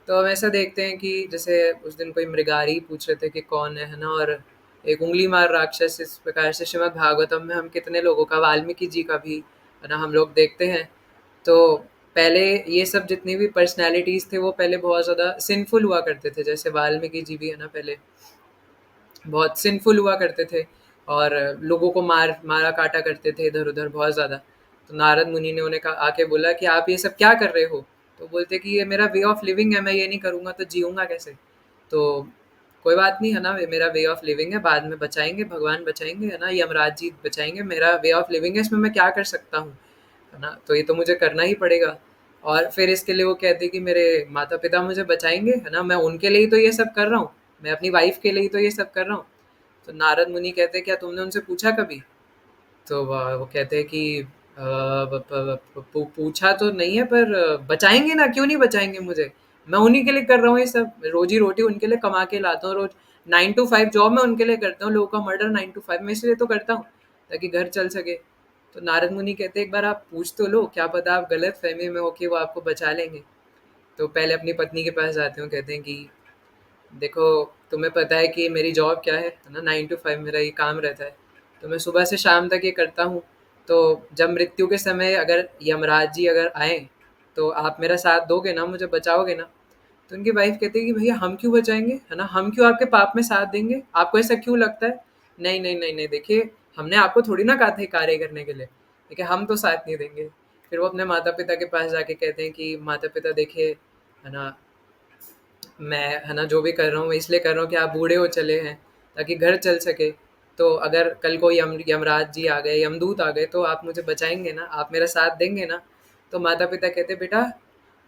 तो हम ऐसा देखते हैं कि जैसे उस दिन कोई मृगारी पूछ रहे थे कि कौन है ना, और एक उंगली मार राक्षस, इस प्रकार से श्रीमद् भागवतम में हम कितने लोगों का, वाल्मीकि जी का भी है ना, हम लोग देखते हैं। तो पहले ये सब जितनी भी पर्सनालिटीज थे वो पहले बहुत ज़्यादा सिंफुल हुआ करते थे, जैसे वाल्मीकि जी भी है ना, पहले बहुत सिंफुल हुआ करते थे और लोगों को मारा काटा करते थे इधर उधर बहुत ज़्यादा। तो नारद मुनि ने उन्हें आके बोला कि आप ये सब क्या कर रहे हो? तो बोलते कि ये मेरा वे ऑफ लिविंग है, मैं ये नहीं करूँगा तो जीऊँगा कैसे? तो कोई बात नहीं है ना, ये मेरा वे ऑफ लिविंग है, बाद में बचाएँगे, भगवान बचाएँगे है ना, यमराज जी बचाएँगे, मेरा वे ऑफ लिविंग है, इसमें मैं क्या कर सकता हूँ? है ना? तो ये तो मुझे करना ही पड़ेगा। और फिर इसके लिए वो कहते कि मेरे माता-पिता मुझे बचाएँगे, है ना? मैं उनके लिए ही तो ये सब कर रहा हूँ, मैं अपनी वाइफ़ के लिए ही तो ये सब कर रहा हूँ। तो नारद मुनि कहते हैं, क्या तुमने उनसे पूछा कभी? तो वो कहते हैं कि पूछा तो नहीं है, पर बचाएंगे ना, क्यों नहीं बचाएंगे मुझे? मैं उन्हीं के लिए कर रहा हूँ ये सब, रोजी रोटी उनके लिए कमा के लाता हूँ रोज। 9 to 5 जॉब मैं उनके लिए करता हूँ, लोगों का मर्डर 9 to 5 मैं इसलिए तो करता हूँ ताकि घर चल सके। तो नारद मुनि कहते हैं, एक बार आप पूछ तो लो, क्या पता आप गलत फहमी में हो कि वो आपको बचा लेंगे। तो पहले अपनी पत्नी के पास जाते हो, कहते हैं कि देखो, तुम्हें पता है कि मेरी जॉब क्या है ना, 9 to 5 मेरा ये काम रहता है, तो मैं सुबह से शाम तक ये करता हूँ। तो जब मृत्यु के समय अगर यमराज जी अगर आए तो आप मेरा साथ दोगे ना, मुझे बचाओगे ना? तो उनकी वाइफ कहती है कि भैया हम क्यों बचाएंगे, है ना, हम क्यों आपके पाप में साथ देंगे, आपको ऐसा क्यों लगता है? नहीं नहीं नहीं नहीं, देखिए हमने आपको थोड़ी ना कहा था ये कार्य करने के लिए, देखिए हम तो साथ नहीं देंगे। फिर वो अपने माता पिता के पास जाके कहते हैं कि माता पिता देखिए, है ना, मैं है ना जो भी कर रहा हूँ मैं इसलिए कर रहा हूँ कि आप बूढ़े हो चले हैं ताकि घर चल सके। तो अगर कल को यमराज जी आ गए, यमदूत आ गए, तो आप मुझे बचाएंगे ना, आप मेरा साथ देंगे ना? तो माता पिता कहते बेटा,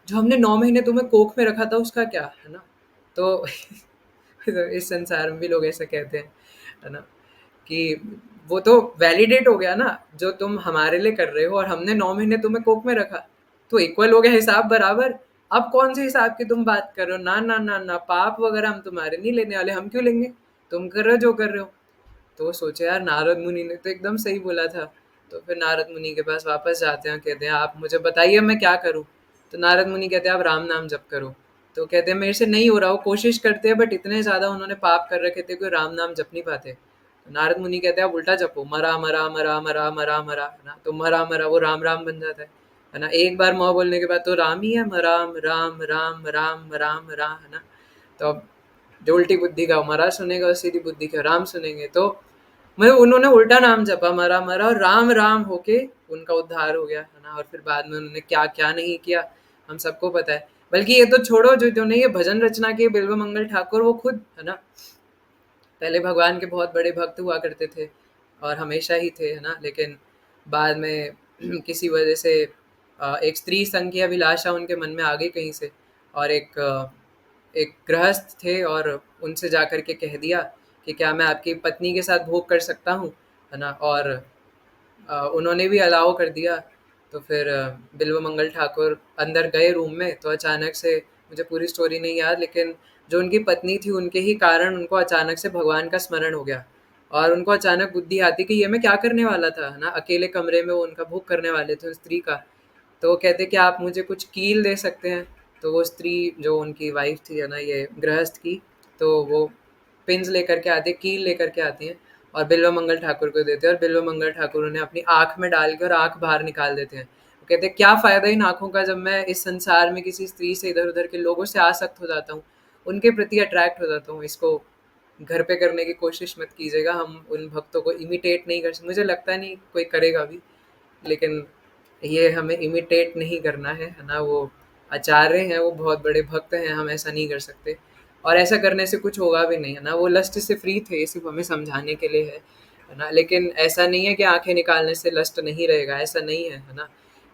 जो हमने 9 महीने तुम्हें कोख में रखा था उसका क्या, है ना? तो तो इस संसार में भी लोग ऐसा कहते हैं, है ना, कि वो तो वैलिडेट हो गया ना, जो तुम हमारे लिए कर रहे हो और हमने 9 महीने तुम्हें कोख में रखा, तो इक्वल हो गया, हिसाब बराबर। अब कौन से हिसाब की तुम बात कर रहे हो? ना ना ना ना, पाप वगैरह हम तुम्हारे नहीं लेने वाले, हम क्यों लेंगे? तुम कर रहे हो जो कर रहे हो। तो वो सोचे यार, नारद मुनि ने तो एकदम सही बोला था। तो फिर नारद मुनि के पास वापस जाते हैं, कहते हैं आप मुझे बताइए मैं क्या करूं? तो नारद मुनि कहते हैं आप राम नाम जप करो। तो कहते हैं मेरे से नहीं हो रहा, वो कोशिश करते हैं बट इतने ज्यादा उन्होंने पाप कर रखे थे कि राम नाम जप नहीं पाते। तो नारद मुनि कहते हैं आप उल्टा जपो, मरा मरा मरा मरा मरा मरा, है ना, तो मरा मरा वो राम राम बन जाता है ना, एक बार मोह बोलने के बाद तो राम ही है, राम राम राम राम राम राम, है ना। तो अब जो उल्टी बुद्धि का वो मरा सुनेगा और सीधी बुद्धि का राम सुनेंगे। तो मतलब उन्होंने उल्टा नाम जपा, मरा मरा और राम राम होके उनका उद्धार हो गया, है ना। और फिर बाद में उन्होंने क्या क्या नहीं किया हम सबको पता है। बल्कि ये तो छोड़ो, जो जो ने ये भजन रचना की बिल्व मंगल ठाकुर, वो खुद है ना पहले भगवान के बहुत बड़े भक्त हुआ करते थे और हमेशा ही थे, है ना। लेकिन बाद में किसी वजह से एक स्त्री संग की अभिलाषा उनके मन में आ गई कहीं से, और एक गृहस्थ थे और उनसे जाकर के कह दिया कि क्या मैं आपकी पत्नी के साथ भोग कर सकता हूँ, है ना। और उन्होंने भी अलाउ कर दिया। तो फिर बिल्व मंगल ठाकुर अंदर गए रूम में, तो अचानक से, मुझे पूरी स्टोरी नहीं याद, लेकिन जो उनकी पत्नी थी उनके ही कारण उनको अचानक से भगवान का स्मरण हो गया और उनको अचानक बुद्धि आती कि ये मैं क्या करने वाला था, है ना। अकेले कमरे में वो उनका भोग करने वाले थे उस स्त्री का। तो वो कहते कि आप मुझे कुछ कील दे सकते हैं? तो वो स्त्री जो उनकी वाइफ थी, है ना, ये गृहस्थ की, तो वो पिन्स लेकर के आती है, कील लेकर के आती हैं और बिल्व मंगल ठाकुर को देते हैं, और बिल्व मंगल ठाकुर उन्हें अपनी आँख में डाल के और आँख बाहर निकाल देते हैं। वो कहते हैं क्या फ़ायदा इन आँखों का, जब मैं इस संसार में किसी स्त्री से, इधर-उधर के लोगों से आसक्त हो जाता हूँ, उनके प्रति अट्रैक्ट हो जाता हूँ। इसको घर पे करने की कोशिश मत कीजिएगा, हम उन भक्तों को इमिटेट नहीं कर सकते, मुझे लगता नहीं कोई करेगा भी। लेकिन ये हमें इमिटेट नहीं करना है ना। वो आचार्य हैं, वो बहुत बड़े भक्त हैं, हम ऐसा नहीं कर सकते और ऐसा करने से कुछ होगा भी नहीं, है ना। वो लस्ट से फ्री थे, ये सिर्फ़ हमें समझाने के लिए है ना। लेकिन ऐसा नहीं है कि आँखें निकालने से लस्ट नहीं रहेगा, ऐसा नहीं है ना।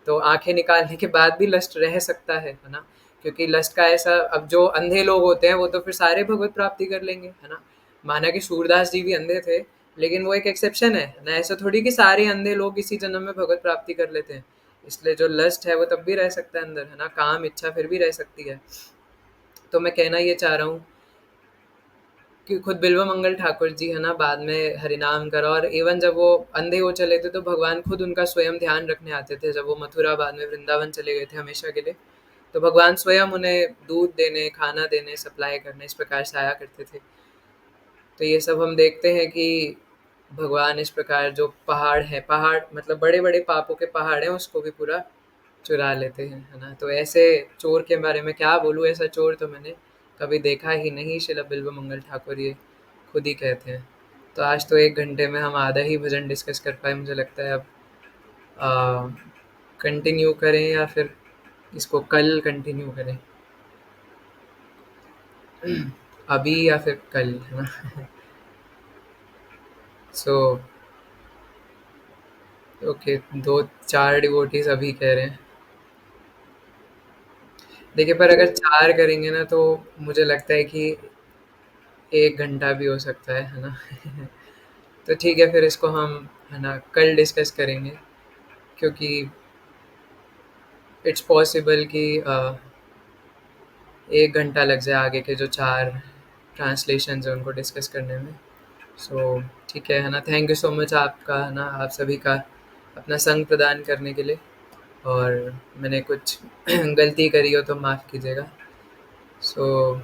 तो आँखें निकालने के बाद भी लस्ट रह सकता है ना। क्योंकि लस्ट का ऐसा, अब जो अंधे लोग होते हैं वो तो फिर सारे भगवत प्राप्ति कर लेंगे, है ना। माना कि सूरदास जी भी अंधे थे, लेकिन वो एक एक्सेप्शन है ना। ऐसा थोड़ी कि सारे अंधे लोग इसी जन्म में भगवत प्राप्ति कर लेते हैं। इसलिए जो लस्ट है वो तब भी रह सकता है अंदर, है ना, काम इच्छा फिर भी रह सकती है। तो मैं कहना ये चाह रहा हूँ कि खुद बिल्व मंगल ठाकुर जी, है ना, बाद में हरिनाम करा, और इवन जब वो अंधे हो चले थे तो भगवान खुद उनका स्वयं ध्यान रखने आते थे। जब वो मथुरा बाद में वृंदावन चले गए थे हमेशा के लिए, तो भगवान स्वयं उन्हें दूध देने, खाना देने, सप्लाई करने, इस प्रकार से आया करते थे। तो ये सब हम देखते हैं कि भगवान इस प्रकार जो पहाड़ है, पहाड़ मतलब बड़े-बड़े पापों के पहाड़ हैं, उसको भी पूरा चुरा लेते हैं, है ना? तो ऐसे चोर के बारे में क्या बोलूँ, ऐसा चोर तो मैंने कभी देखा ही नहीं, श्रील बिल्व ठाकुर ये खुद ही कहते हैं। तो आज तो 1 घंटे में हम आधा ही भजन डिस्कस कर पाए, मुझे लगता है अब कंटिन्यू करें या फिर इसको कल कंटिन्यू करें? अभी या फिर कल, है ना? सो ओके, 2-4 डिवोटीज़ अभी कह रहे हैं। देखिए, पर अगर 4 करेंगे ना तो मुझे लगता है कि 1 घंटा भी हो सकता है ना? तो ठीक है, फिर इसको हम, है ना, कल डिस्कस करेंगे, क्योंकि इट्स पॉसिबल कि 1 घंटा लग जाए आगे के जो 4 ट्रांसलेशंस हैं उनको डिस्कस करने में। सो ठीक है ना? थैंक यू सो मच आपका, है ना, आप सभी का अपना संग प्रदान करने के लिए, और मैंने कुछ गलती करी हो तो माफ़ कीजिएगा। सो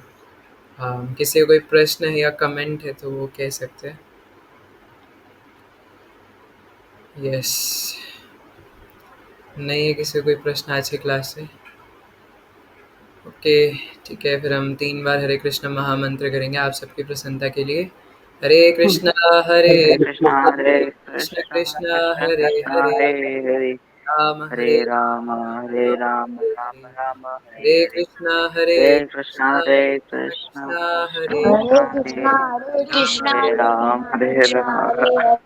किसी का कोई प्रश्न है या कमेंट है तो वो कह सकते हैं। यस, नहीं है किसी को कोई प्रश्न आज की क्लास से? ओके, ठीक है, फिर हम 3 बार हरे कृष्ण महामंत्र करेंगे आप सबकी प्रसन्नता के लिए। हरे कृष्णा हरे हरे कृष्णा हरे कृष्ण कृष्णा कृष्ण कृष्ण हरे कृष्ण हरे, हरे हरे राम हरे हरे राम हरे राम राम हरे राम हरे, राम हरे हरे हरे कृष्णा हरे हरे कृष्णा कृष्णा हरे कृष्ण कृष्ण कृष्ण कृष्ण हरे कृष्ण Hare हरे Krishna, Hare Ram Krishna, Hare Hare, Krishna Ram हरे Krishna, राम Hare Hare.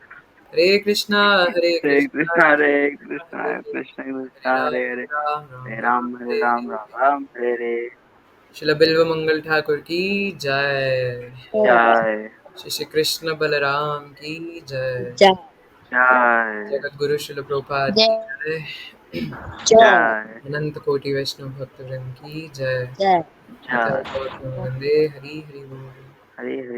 हरे कृष्णा हरे हरे कृष्णा कृष्ण हरे कृष्ण कृष्ण हरे कृष्ण हरे कृष्ण हरे हरे राम राम हरे राम राम हरे हरे राम हरे। राम राम हरे हरे श्रील बिल्व मंगल ठाकुर की जय। जय श्री श्री कृष्ण बलराम की जय। Jai, जय जगत गुरु श्रील प्रभुपाद की Jai, जय। Jai, जय अनंत कोटि वैष्णव भक्तजन की जय। Jai. जय जय गौतम वंदे हरि हरि बोल। हरे हरे